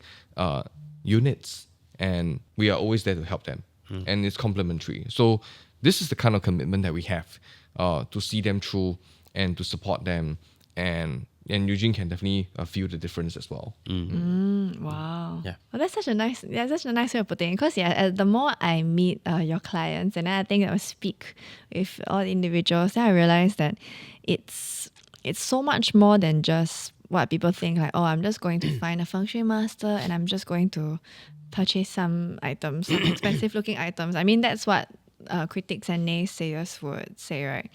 units, and we are always there to help them. And it's complementary. So this is the kind of commitment that we have. To see them through and to support them, and Eugene can definitely feel the difference as well. Wow. Yeah. Well, that's such a nice way of putting it. Because the more I meet your clients, and then I think I will speak with all the individuals, then I realize that it's so much more than just what people think. Like, I'm just going to find a feng shui master and I'm just going to purchase some items, some expensive looking items. I mean, that's what critics and naysayers would say, right?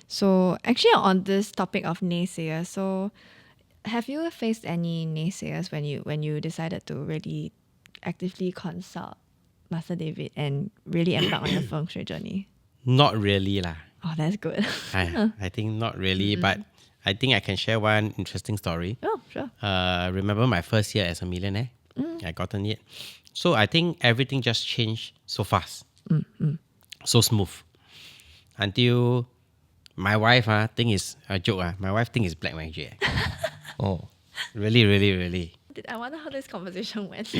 So actually on this topic of naysayers, so Have you faced any naysayers when you decided to really actively consult Master David and really embark on your feng shui journey? Not really lah. Oh, that's good. I think not really, but I think I can share one interesting story. Oh, sure. Remember my first year as a millionaire? I gotten it. So I think everything just changed so fast. So smooth. Until my wife think is a joke. My wife think is black magic. Oh. Really, really, really. I wonder how this conversation went.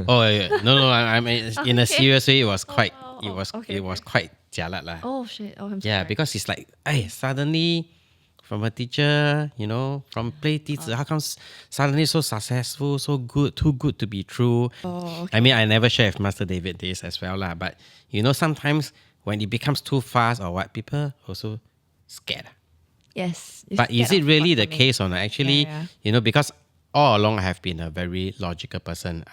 Oh yeah. No. I mean, in a serious way, it was quite. Okay, it was quite jialat lah. Oh shit. Oh, I'm Yeah, sorry. because it's like, hey, suddenly from a teacher, from play teacher, how come suddenly so successful, so good, too good to be true? Oh, okay. I mean, I never share with Master David this as well lah. But sometimes when it becomes too fast or what, people also scared. Yes. But is it really the case or not? Actually, Yeah. Because all along I have been a very logical person.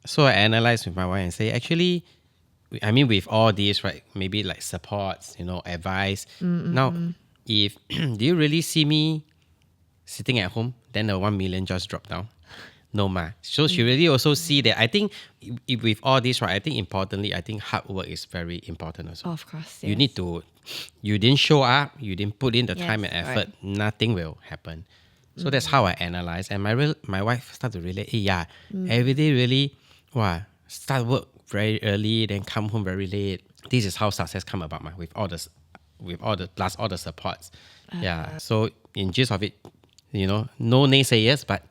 So I analyze with my wife and say, actually, I mean, with all this, right, maybe like supports, advice. Now, if do you really see me sitting at home, then the 1 million just dropped down? No, ma. So she really also see that. I think with all this, right, I think importantly, I think hard work is very important also. Of course. You need to, you didn't show up, you didn't put in the time and Yes, effort, nothing will happen. So that's how I analyze. And my wife started to relate, every day really, start work very early, then come home very late. This is how success come about, with all the plus all the supports. So in gist of it, no naysayers, but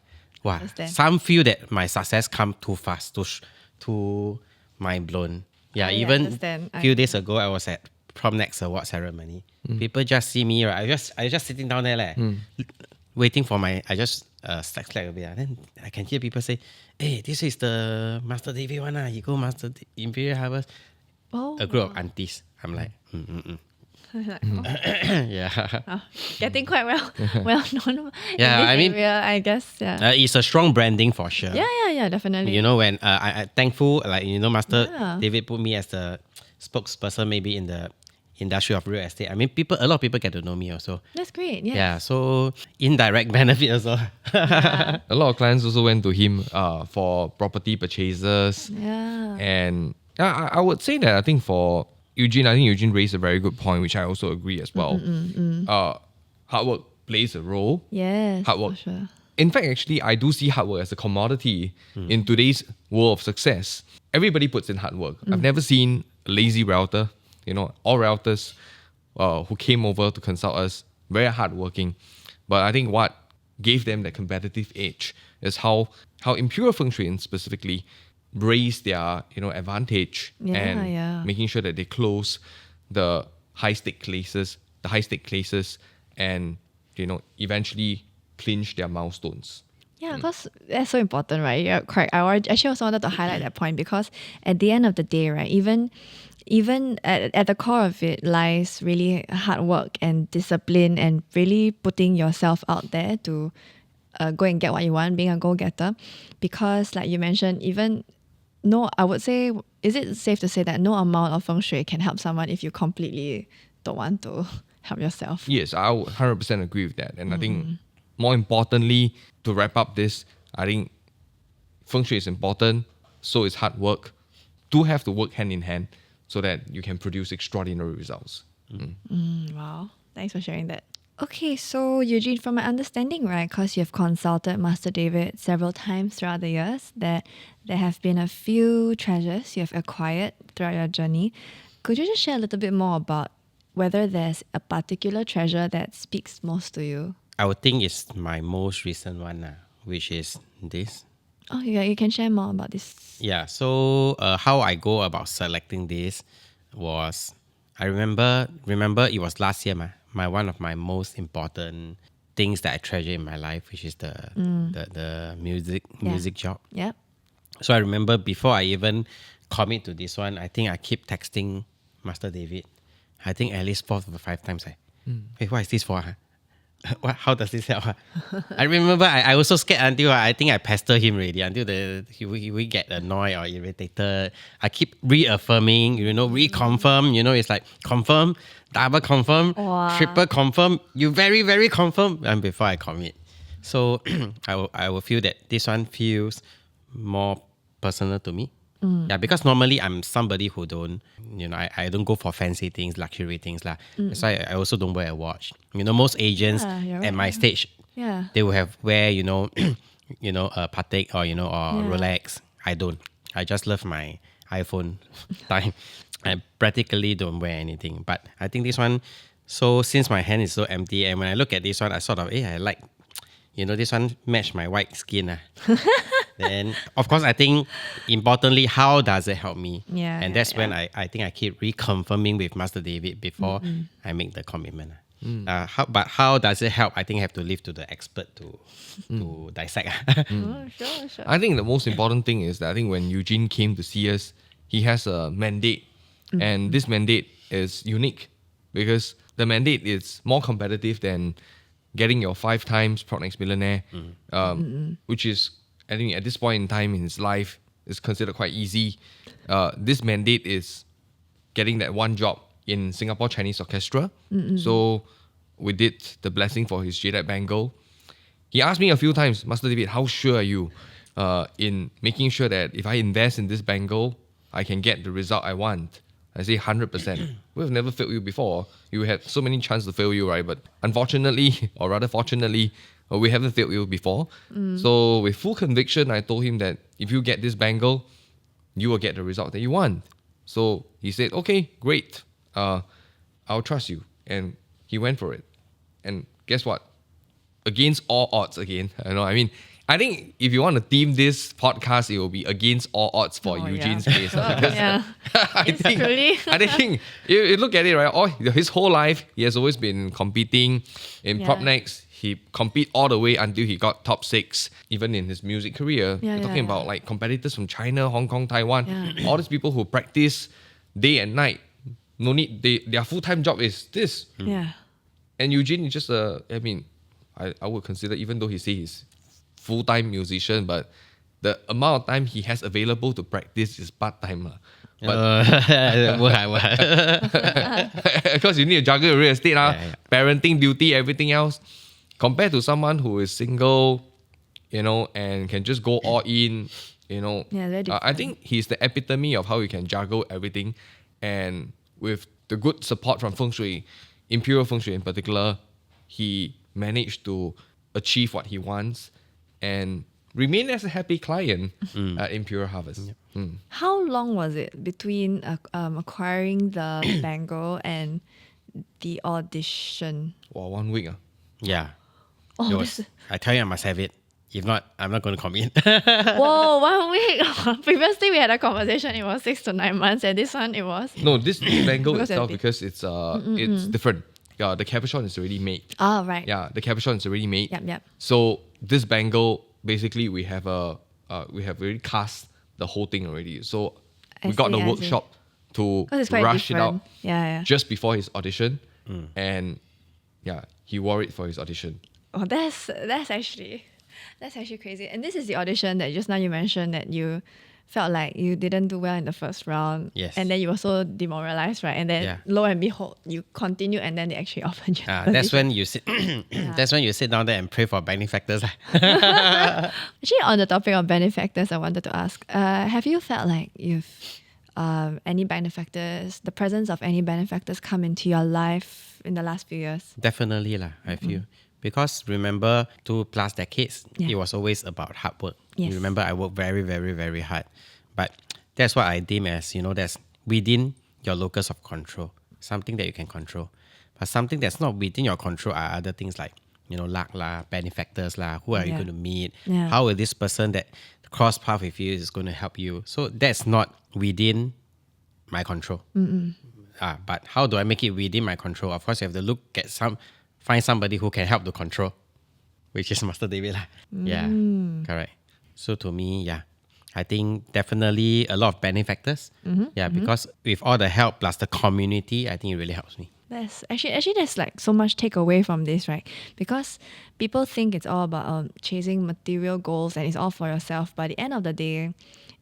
Understand. some feel that my success come too fast, too mind blown. I Even understand. few days ago, I was at prom next award ceremony. People just see me, right? I just sitting down there, waiting for I just slack a bit. Then I can hear people say, "Hey, this is the Master David one. You go Master Imperial Harvest." Oh. A group of aunties. I'm like, yeah. Getting quite well known. Yeah, in this I mean- area, I guess. Yeah. It's a strong branding for sure. Yeah, definitely. When I thankful, Master Yeah. David put me as the spokesperson maybe in the industry of real estate. I mean, a lot of people get to know me also. That's great. Yeah. Yeah, so indirect benefit also. A lot of clients also went to him for property purchases. Yeah. And I would say that I think for Eugene, Eugene raised a very good point, which I also agree as well. Hard work plays a role. Yes. Hard work. For sure. In fact, actually, I do see hard work as a commodity in today's world of success. Everybody puts in hard work. I've never seen a lazy router. All routers who came over to consult us, very hardworking. But I think what gave them the competitive edge is how Imperial Feng Shui specifically raised their advantage and making sure that they close the high stake cases and eventually clinch their milestones. Yeah, because that's so important, right? Yeah, correct. Actually also wanted to highlight that point because at the end of the day, right, even at the core of it lies really hard work and discipline and really putting yourself out there to go and get what you want, being a go-getter. Because like you mentioned, I would say, is it safe to say that no amount of feng shui can help someone if you completely don't want to help yourself? Yes, I would 100% agree with that. And I think more importantly, to wrap up this, I think feng shui is important, so is hard work. Do have to work hand in hand so that you can produce extraordinary results. Wow, thanks for sharing that. Okay, so Eugene, from my understanding, right, because you've consulted Master David several times throughout the years, that there have been a few treasures you have acquired throughout your journey. Could you just share a little bit more about whether there's a particular treasure that speaks most to you? I would think it's my most recent one, which is this. Oh, yeah, you can share more about this. Yeah, so how I go about selecting this was, I remember it was last year, one of my most important things that I treasure in my life, which is the music job. Yep. So I remember before I even commit to this one, I think I keep texting Master David. I think at least 4 or 5 times. Hey, what is this for? What? How does this help? I remember I was so scared until I think I pester him already until he get annoyed or irritated. I keep reaffirming, reconfirm. It's like confirm, double confirm, Wow. triple confirm. You very very confirm, and before I commit. So I will feel that this one feels more personal to me. Yeah, because normally I'm somebody who don't, I don't go for fancy things, luxury things lah. That's why I also don't wear a watch. Most agents Yeah, you're at right. my stage, Yeah. they will have wear, a Patek or Rolex. I don't. I just love my iPhone time. I practically don't wear anything. But I think this one, so since my hand is so empty, and when I look at this one, I sort of, I like, this one match my white skin. Then, of course, I think importantly, how does it help me? Yeah, And yeah, that's when I think I keep reconfirming with Master David before I make the commitment. But how does it help? I think I have to leave to the expert to dissect. Oh, sure. I think the most important thing is that I think when Eugene came to see us, he has a mandate. And this mandate is unique because the mandate is more competitive than getting your 5 times Pronex Millionaire, which is, I think at this point in time in his life, is considered quite easy. This mandate is getting that one job in Singapore Chinese Orchestra. So we did the blessing for his jaded bangle. He asked me a few times, Master David, how sure are you in making sure that if I invest in this bangle, I can get the result I want? I say 100%. We've never failed you before. You had so many chances to fail you, right? But unfortunately, or rather fortunately, we haven't failed you before. So with full conviction, I told him that if you get this bangle, you will get the result that you want. So he said, okay, great. I'll trust you. And he went for it. And guess what? Against all odds again. I think if you want to theme this podcast, it will be against all odds for Eugene's case. Yeah. I think you look at it, right? His whole life, he has always been competing in Propnex. He compete all the way until he got top 6, even in his music career. You're talking about like competitors from China, Hong Kong, Taiwan. All these people who practice day and night. No need, their full-time job is this. Yeah. And Eugene is just I would consider, even though he says he's full-time musician, but the amount of time he has available to practice is part-time. Because you need to juggle real estate, parenting duty, everything else. Compared to someone who is single, and can just go all in, I think he's the epitome of how you can juggle everything. And with the good support from Feng Shui, Imperial Feng Shui in particular, he managed to achieve what he wants and remain as a happy client at Imperial Harvest. How long was it between acquiring the bangle and the audition? Wow, 1 week. Yeah. Oh, It was- I tell you, I must have it. If not, I'm not going to commit. Whoa, 1 week. Previously, we had a conversation. It was 6 to 9 months, and this one it was. No, this bangle Because itself, of it. because it's different. Yeah, the cabochon is already made. Oh, right. Yeah, the cabochon is already made. Yep. So this bangle, basically, we have already cast the whole thing already. So we got the I see. workshop to 'Cause it's quite rush it out different. Yeah. just before his audition, and he wore it for his audition. Oh, that's actually crazy. And this is the audition that just now you mentioned that you felt like you didn't do well in the first round. Yes. And then you were so demoralized, right? And then lo and behold, you continue, and then they actually offered you. the That's position. when you sit. That's when you sit down there and pray for benefactors. Actually, on the topic of benefactors, I wanted to ask: have you felt like you've any benefactors, the presence of any benefactors, come into your life in the last few years? Definitely lah, I feel. Because remember, 2+ decades, Yeah. it was always about hard work. Yes. You remember, I worked very, very, very hard. But that's what I deem as, that's within your locus of control, something that you can control. But something that's not within your control are other things like, luck lah, benefactors lah, who are you going to meet? Yeah. How will this person that cross path with you is going to help you? So that's not within my control. But how do I make it within my control? Of course, you have to look at find somebody who can help to control, which is Master David lah. Yeah, correct. So to me, I think definitely a lot of benefactors. Because with all the help plus the community, I think it really helps me. That's actually there's like so much takeaway from this, right? Because people think it's all about chasing material goals and it's all for yourself. But at the end of the day,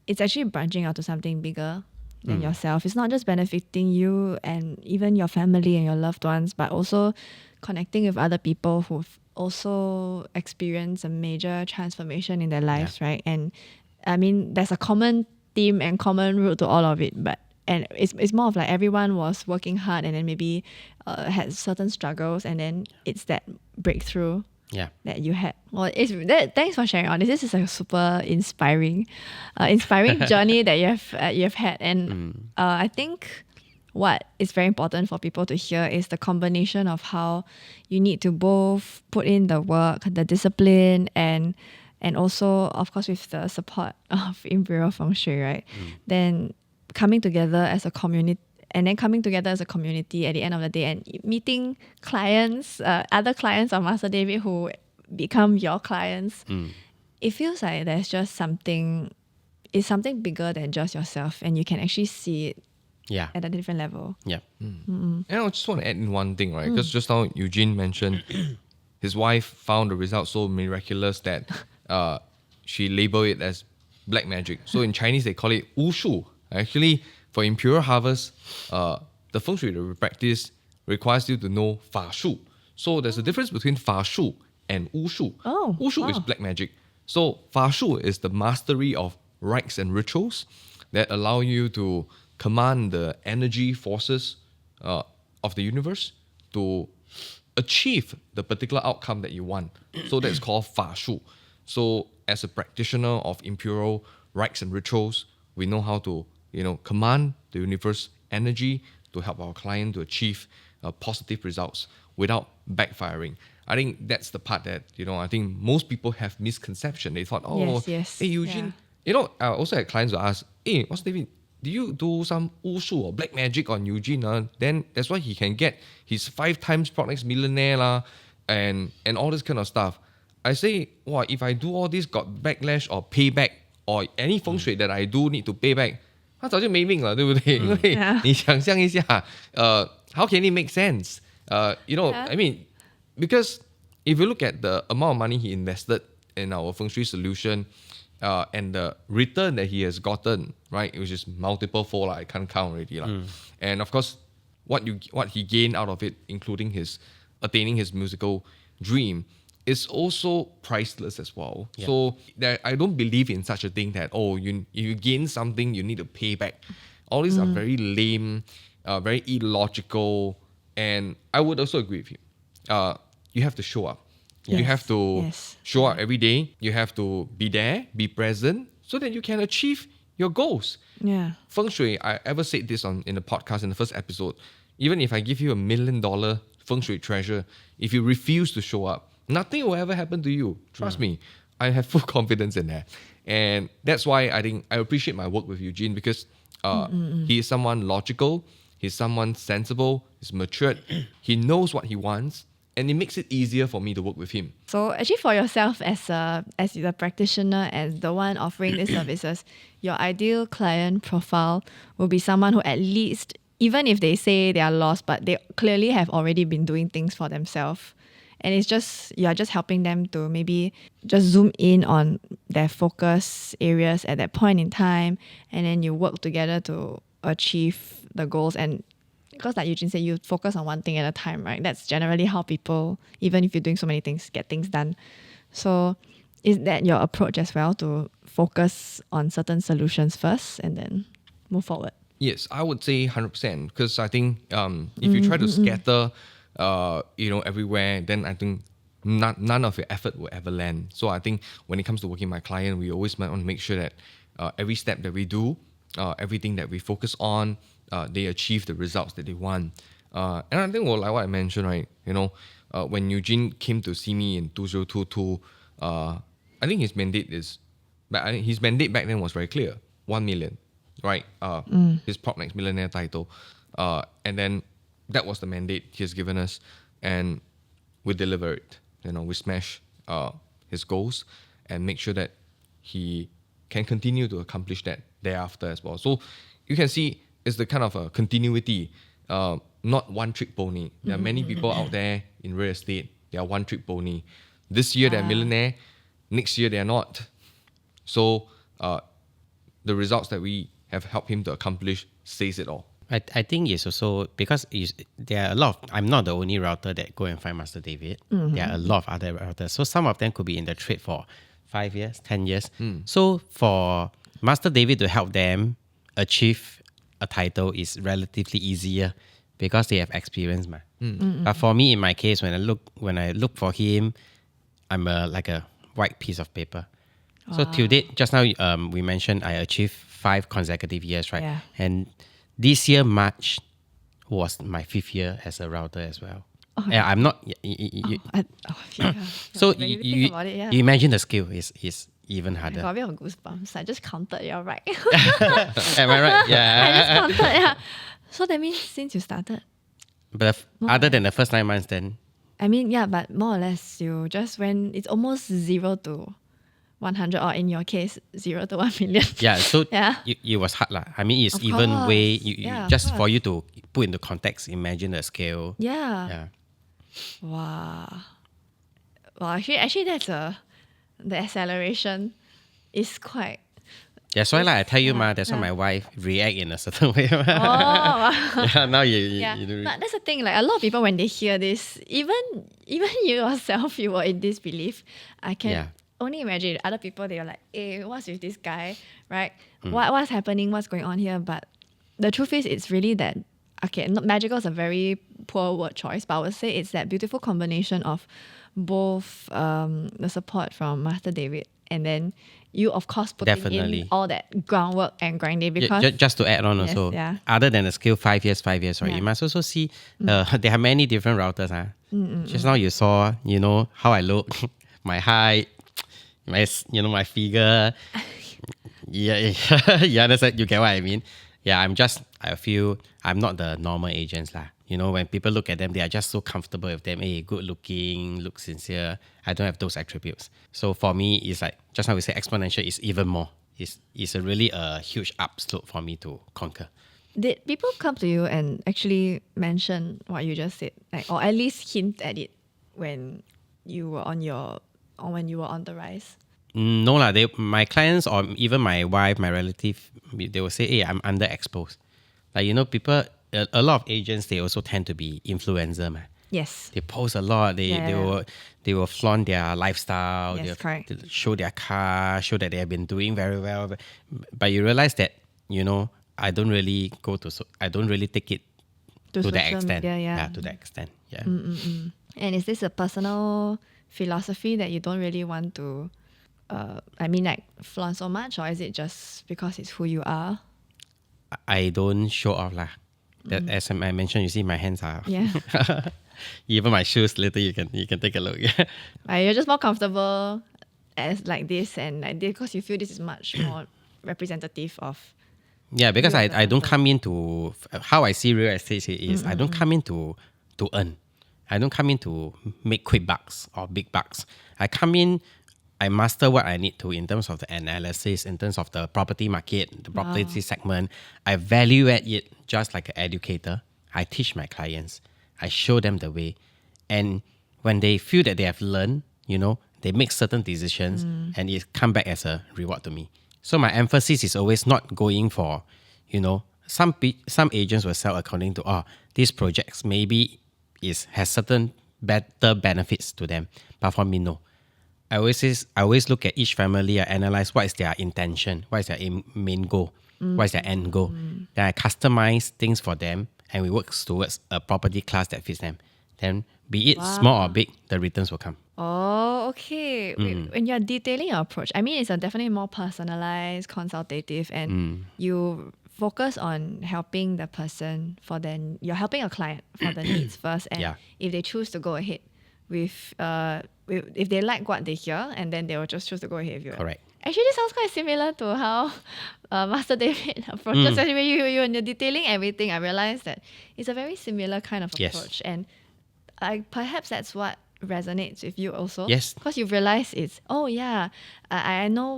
it's actually branching out to something bigger than yourself. It's not just benefiting you and even your family and your loved ones, but also connecting with other people who've also experienced a major transformation in their lives, right? And I mean, there's a common theme and common root to all of it, but and it's more of like everyone was working hard and then maybe had certain struggles, and then it's that breakthrough Yeah. that you had. Well, thanks for sharing all this. This is a super inspiring journey that you've had, and I think what is very important for people to hear is the combination of how you need to both put in the work, the discipline, and also, of course, with the support of Imperial Feng Shui, right? Then coming together as a community. And then coming together as a community at the end of the day and meeting clients, other clients of Master David who become your clients, it feels like there's just it's something bigger than just yourself, and you can actually see it Yeah. at a different level. Yeah. And I just want to add in one thing, right? Because just now Eugene mentioned his wife found the result so miraculous that she labeled it as black magic. So in Chinese, they call it wushu. Actually, for Imperial Harvest, the feng shui that we practice requires you to know fa shu. So there's a difference between fa shu and wushu. Oh, Wushu is wow. black magic. So fa shu is the mastery of rites and rituals that allow you to command the energy forces of the universe to achieve the particular outcome that you want. So that's called fa shu. So as a practitioner of imperial rites and rituals, we know how to command the universe energy to help our client to achieve positive results without backfiring. I think that's the part that I think most people have misconception. They thought, Yes, hey Eugene, yeah. I also had clients who ask, hey, what's David? Do you do some wushu or black magic on Eugene? Then that's why he can get his 5 times Pronex Millionaire and all this kind of stuff. I say, if I do all this, got backlash or payback or any feng shui that I do need to pay back, 他早就没命了，对不对？因为你想象一下，how can it make sense? I mean, because if you look at the amount of money he invested in our feng shui solution, and the return that he has gotten, right, which is multiple fold, I can't count already, and of course, what he gained out of it, including his attaining his musical dream, is also priceless as well. Yeah. So I don't believe in such a thing that if you gain something, you need to pay back. All these are very lame, very illogical, and I would also agree with you. You have to show up. You have to show up every day. You have to be there, be present, so that you can achieve your goals. Yeah. Feng Shui, I ever said this in the podcast in the first episode. Even if I give you $1 million Feng Shui treasure, if you refuse to show up, nothing will ever happen to you. Trust me, I have full confidence in that. And that's why I think I appreciate my work with Eugene, because he is someone logical, he's someone sensible, he's matured, he knows what he wants, and it makes it easier for me to work with him. So actually for yourself as the practitioner, as the one offering these services, your ideal client profile will be someone who at least, even if they say they are lost, but they clearly have already been doing things for themselves. And it's just, you're just helping them to maybe just zoom in on their focus areas at that point in time. And then you work together to achieve the goals. And because like Eugene said, you focus on one thing at a time, right? That's generally how people, even if you're doing so many things, get things done. So is that your approach as well, to focus on certain solutions first and then move forward? Yes, I would say 100%, because I think if you try to scatter everywhere, then I think none of your effort will ever land. So I think when it comes to working with my client, we always want to make sure that every step that we do, everything that we focus on, they achieve the results that they want. And I think, like what I mentioned, right, when Eugene came to see me in 2022, I think his mandate back then was very clear, 1 million, right? His Propnex Millionaire title. And then that was the mandate he has given us, and we deliver it. We smash his goals and make sure that he can continue to accomplish that thereafter as well. So you can see it's the kind of a continuity, not one trick pony. There are many people out there in real estate, they are one trick pony. This year they're millionaire, next year they're not. So the results that we have helped him to accomplish says it all. I think it's also because there are a lot of, I'm not the only router that go and find Master David. There are a lot of other routers. So some of them could be in the trade for 5 years, 10 years. So for Master David to help them achieve a title is relatively easier because they have experience. But for me, in my case, when I look for him, I'm like a white piece of paper. So till date, just now we mentioned I achieved 5 consecutive years, right? Yeah. And this year, March, was my 5th year as a router as well. Yeah, I'm not. Yeah. So When you you think about it, yeah. you imagine the skill is even I harder. got a bit of goosebumps. I just counted, you're right. Am I right? I Yeah. just counted, yeah. So that means since you started, But other than the first 9 months, then I mean, yeah, but more or less you just went, it's almost 0 to 100, or in your case, 0 to 1 million. yeah. So Yeah. it was hard lah. I mean, it's Of even course. way Yeah, of just for course. you to put into context. Imagine the scale. Yeah. Yeah. Wow. Well, actually, the acceleration is quite. That's why, like I tell you, Yeah, that's why yeah. my wife react in a certain way. Oh, wow. Yeah, now you Yeah, do- but that's the thing. Like a lot of people, when they hear this, even you yourself, you were in disbelief. I can Yeah. only imagine other people. They are like, "Hey, what's with this guy? Right? What's happening? What's going on here?" But the truth is, it's really that. Okay, not magical is a very poor word choice, but I would say it's that beautiful combination of both the support from Master David and then you, of course, putting Definitely. in all that groundwork and grinding because just to add on Yes, also, yeah. other than the skill 5 years, right? Yeah. You must also see there are many different routers. Just now you saw, how I look, my height, my figure. Yeah, you understand? You get what I mean? Yeah, I feel I'm not the normal agents lah. When people look at them, they are just so comfortable with them. Hey, good looking, look sincere. I don't have those attributes. So for me, it's like, just now we say exponential is even more. It's really a huge upslope for me to conquer. did people come to you and actually mention what you just said, like, or at least hint at it when you were when you were on the rise? No lah, my clients or even my wife, my relative, they will say, hey, I'm underexposed. Like, people, a lot of agents, they also tend to be influencer, man. Yes. They post a lot. Yeah. They will flaunt their lifestyle. Yes, correct. They'll show their car, show that they have been doing very well. But you realize that, I don't really take it to that social extent. media, yeah. To that extent. Yeah. And is this a personal philosophy that you don't really want to, flaunt so much, or is it just because it's who you are? I don't show off lah. That, as I mentioned, you see my hands are. Yeah. Even my shoes. Later you can take a look. You're just more comfortable as like this and like this because you feel this is much more representative of. Yeah, because You I as a don't person. come into how I see real estate is I don't come in to earn. I don't come in to make quick bucks or big bucks. I come in, I master what I need to in terms of the analysis, in terms of the property market, the property segment. I value add it just like an educator. I teach my clients. I show them the way. And when they feel that they have learned, they make certain decisions and it come back as a reward to me. So my emphasis is always not going for, some agents will sell according to, these projects maybe has certain better benefits to them. But for me, no. I always look at each family. I analyze what is their intention, what is their main goal, what is their end goal. Then I customize things for them, and we work towards a property class that fits them. Then, be it small or big, the returns will come. Oh, okay. When you're detailing your approach, it's a definitely more personalized, consultative, and you focus on helping the person you're helping a client for the needs first. And Yeah. if they choose to go ahead with if they like what they hear, and then they will just choose to go ahead with you. Correct. Actually, this sounds quite similar to how Master David approaches. When you're detailing everything, I realized that it's a very similar kind of Yes. approach. And perhaps that's what resonates with you also. Yes. Because you realize it's, I know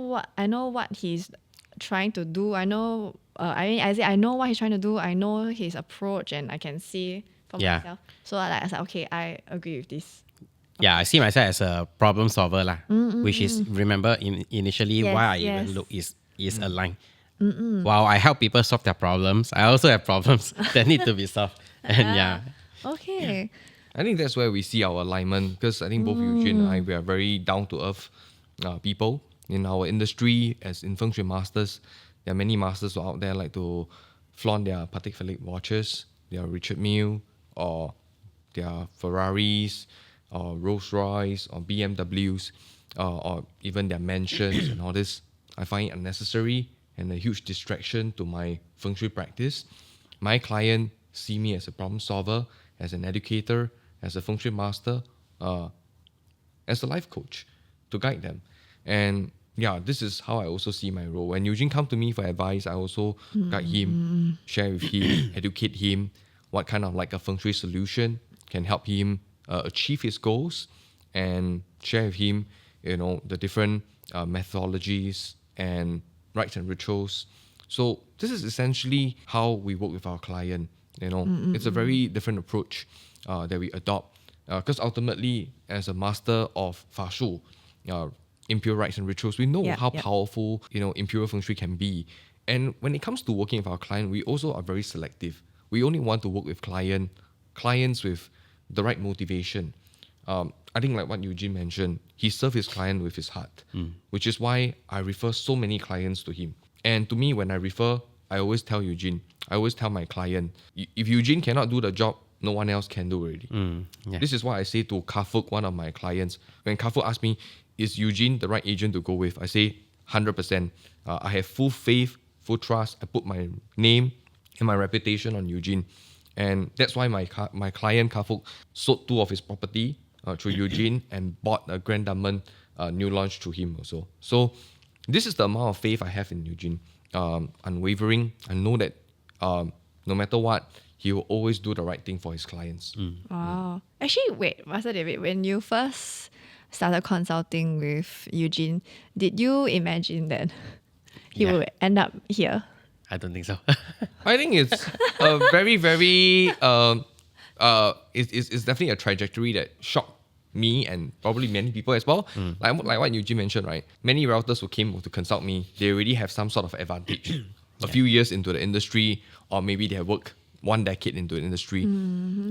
what he's trying to do. I know, I know what he's trying to do. I know his approach, and I can see for myself. So I was like, okay, I agree with this. Yeah, I see myself as a problem solver lah, which is, remember initially Yes, why I yes. even look is aligned. While I help people solve their problems, I also have problems that need to be solved. And yeah. Okay. I think that's where we see our alignment, because I think both Eugene and I, we are very down to earth people in our industry. As in feng shui masters, there are many masters who are out there like to flaunt their Patek Philippe watches, their Richard Mille, or their Ferraris, or Rolls Royce, or BMWs, or even their mansions and all this. I find it unnecessary and a huge distraction to my feng shui practice. My client see me as a problem solver, as an educator, as a feng shui master, as a life coach to guide them. And yeah, this is how I also see my role. When Eugene come to me for advice, I also guide him, share with him, educate him what kind of like a feng shui solution can help him achieve his goals, and share with him, the different methodologies and rites and rituals. So this is essentially how we work with our client. It's a very different approach that we adopt, because ultimately, as a master of Fa Shu, imperial rites and rituals, we know how powerful imperial feng shui can be. And when it comes to working with our client, we also are very selective. We only want to work with clients with the right motivation. I think like what Eugene mentioned, he served his client with his heart, which is why I refer so many clients to him. And to me, when I refer, I always tell Eugene, I always tell my client, if Eugene cannot do the job, no one else can do already. This is what I say to Kafuk, one of my clients. When Kafuk asks me, is Eugene the right agent to go with? I say 100%. I have full faith, full trust. I put my name and my reputation on Eugene. And that's why my client Kafuk sold 2 of his property through Eugene and bought a Grand Diamond new launch through him also. So this is the amount of faith I have in Eugene. Unwavering. I know that no matter what, he will always do the right thing for his clients. Wow. Actually, wait, Master David, when you first started consulting with Eugene, did you imagine that he would end up here? I don't think so. I think it's a very, very, it's definitely a trajectory that shocked me and probably many people as well. Like what Eugene mentioned, right? Many routers who came to consult me, they already have some sort of advantage. A few years into the industry, or maybe they have worked 1 decade into the industry.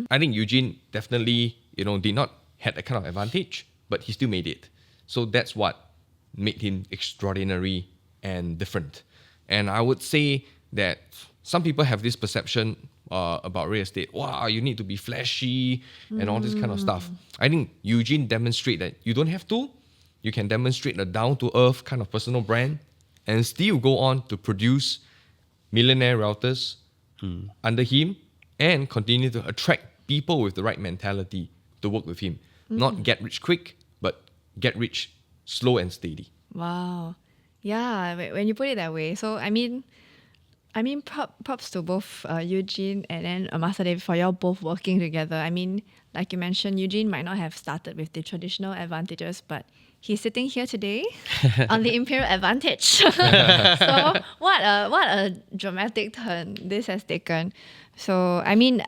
I think Eugene definitely, did not have that kind of advantage, but he still made it. So that's what made him extraordinary and different. And I would say that some people have this perception about real estate. Wow, you need to be flashy and all this kind of stuff. I think Eugene demonstrated that you don't have to. You can demonstrate a down-to-earth kind of personal brand and still go on to produce millionaire routers under him and continue to attract people with the right mentality to work with him. Not get rich quick, but get rich slow and steady. Wow. Yeah, when you put it that way. So, I mean, props to both Eugene and then Master David for y'all both working together. I mean, like you mentioned, Eugene might not have started with the traditional advantages, but he's sitting here today on the Imperial Advantage. So what a dramatic turn this has taken. So, I mean,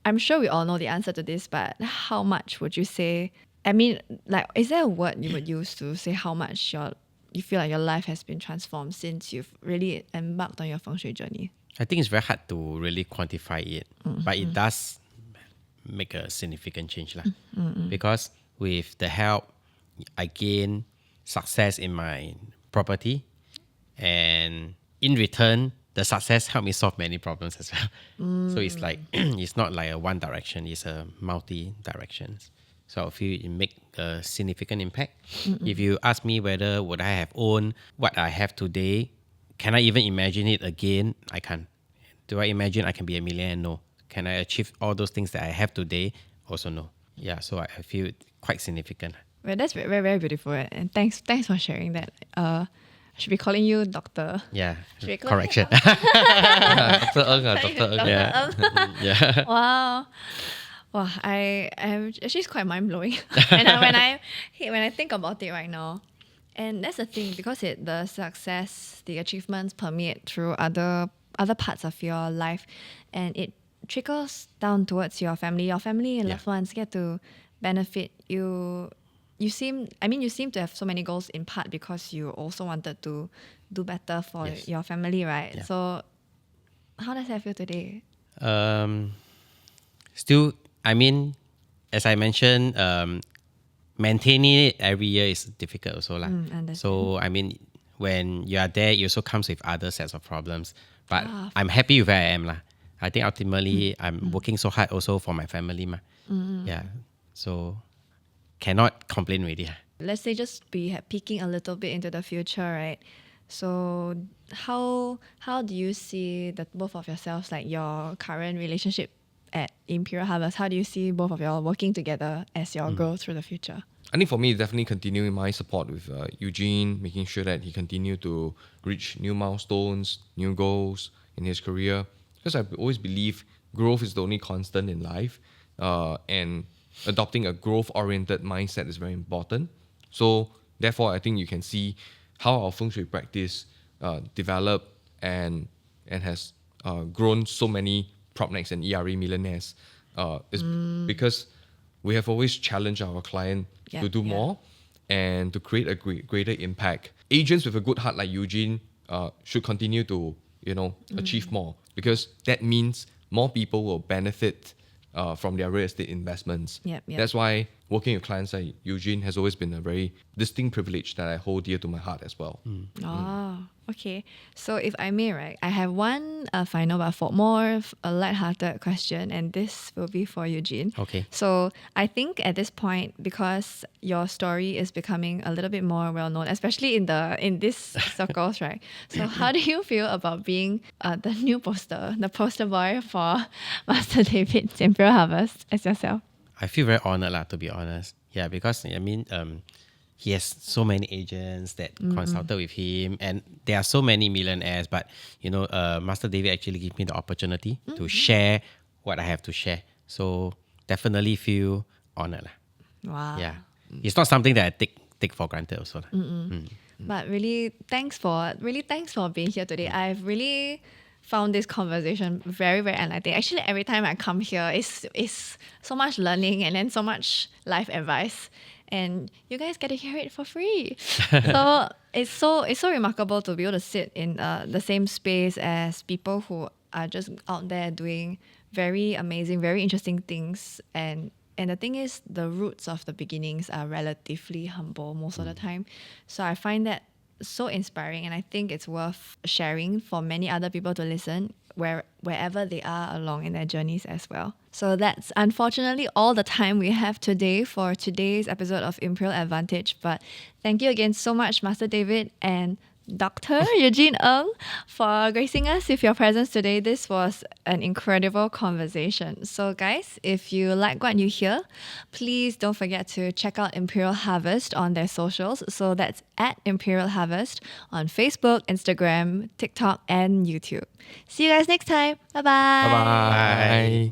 I'm sure we all know the answer to this, but how much would you say? I mean, like, is there a word you would use to say how much you feel like your life has been transformed since you've really embarked on your feng shui journey? I think it's very hard to really quantify it, but it does make a significant change. Because with the help, I gain success in my property, and in return, the success helped me solve many problems as well. So it's like, it's not like a one direction, it's a multi-directions. So I feel it make a significant impact. If you ask me whether would I have owned what I have today, can I even imagine it again? I can't. Do I imagine I can be a millionaire? No. Can I achieve all those things that I have today? Also no. Yeah, so I feel it quite significant. Well, that's very, very beautiful. And thanks for sharing that. I should be calling you Doctor. Yeah, Should we call correction. Dr. Ng, Dr. Ng. Yeah. Yeah. Wow. Wow, I am actually it's quite mind blowing. And when I think about it right now, and that's the thing, because the success, the achievements permeate through other parts of your life, and it trickles down towards your family. Your family and loved ones get to benefit. You you seem to have so many goals in part because you also wanted to do better for Yes. your family, right? Yeah. So how does that feel today? Still, I mean, as I mentioned, maintaining it every year is difficult also lah. Understand. So I mean, when you are there, it also comes with other sets of problems. But Ah. I'm happy with where I am lah. I think ultimately I'm working so hard also for my family ma. Yeah, so cannot complain really. Let's say just be peeking a little bit into the future, right? So how do you see the both of yourselves, like your current relationship at Imperial Harvest? How do you see both of y'all working together as y'all go through the future? I think for me, definitely continuing my support with Eugene, making sure that he continue to reach new milestones, new goals in his career. Because I always believe growth is the only constant in life, and adopting a growth-oriented mindset is very important. So therefore, I think you can see how our feng shui practice developed and has grown so many propnecks and ERA millionaires is because we have always challenged our client Yeah, to do yeah. more and to create a greater impact. Agents with a good heart like Eugene should continue to achieve more, because that means more people will benefit from their real estate investments. Yep. That's why working with clients like Eugene has always been a very distinct privilege that I hold dear to my heart as well. Oh, okay. So if I may, right, I have one final but for more a lighthearted question, and this will be for Eugene. Okay. So I think at this point, because your story is becoming a little bit more well known, especially in these circles, right? So how do you feel about being the poster boy for Master David's Imperial Harvest as yourself? I feel very honored lah, to be honest. Yeah, because I mean, he has so many agents that consulted with him, and there are so many millionaires. But Master David actually gave me the opportunity to share what I have to share. So definitely feel honored lah. Wow. Yeah, it's not something that I take for granted also lah. But really, thanks for being here today. I've really found this conversation very, very enlightening. Actually, every time I come here, it's so much learning and then so much life advice. And you guys get to hear it for free. So it's so remarkable to be able to sit in the same space as people who are just out there doing very amazing, very interesting things. And the thing is, the roots of the beginnings are relatively humble most of the time. So I find that so inspiring, and I think it's worth sharing for many other people to listen wherever they are along in their journeys as well. So that's unfortunately all the time we have today for today's episode of Imperial Advantage. But thank you again so much, Master David and Dr. Eugene Ng, for gracing us with your presence today. This was an incredible conversation. So guys, if you like what you hear, please don't forget to check out Imperial Harvest on their socials. So that's at Imperial Harvest on Facebook, Instagram, TikTok, and YouTube. See you guys next time. Bye-bye. Bye bye.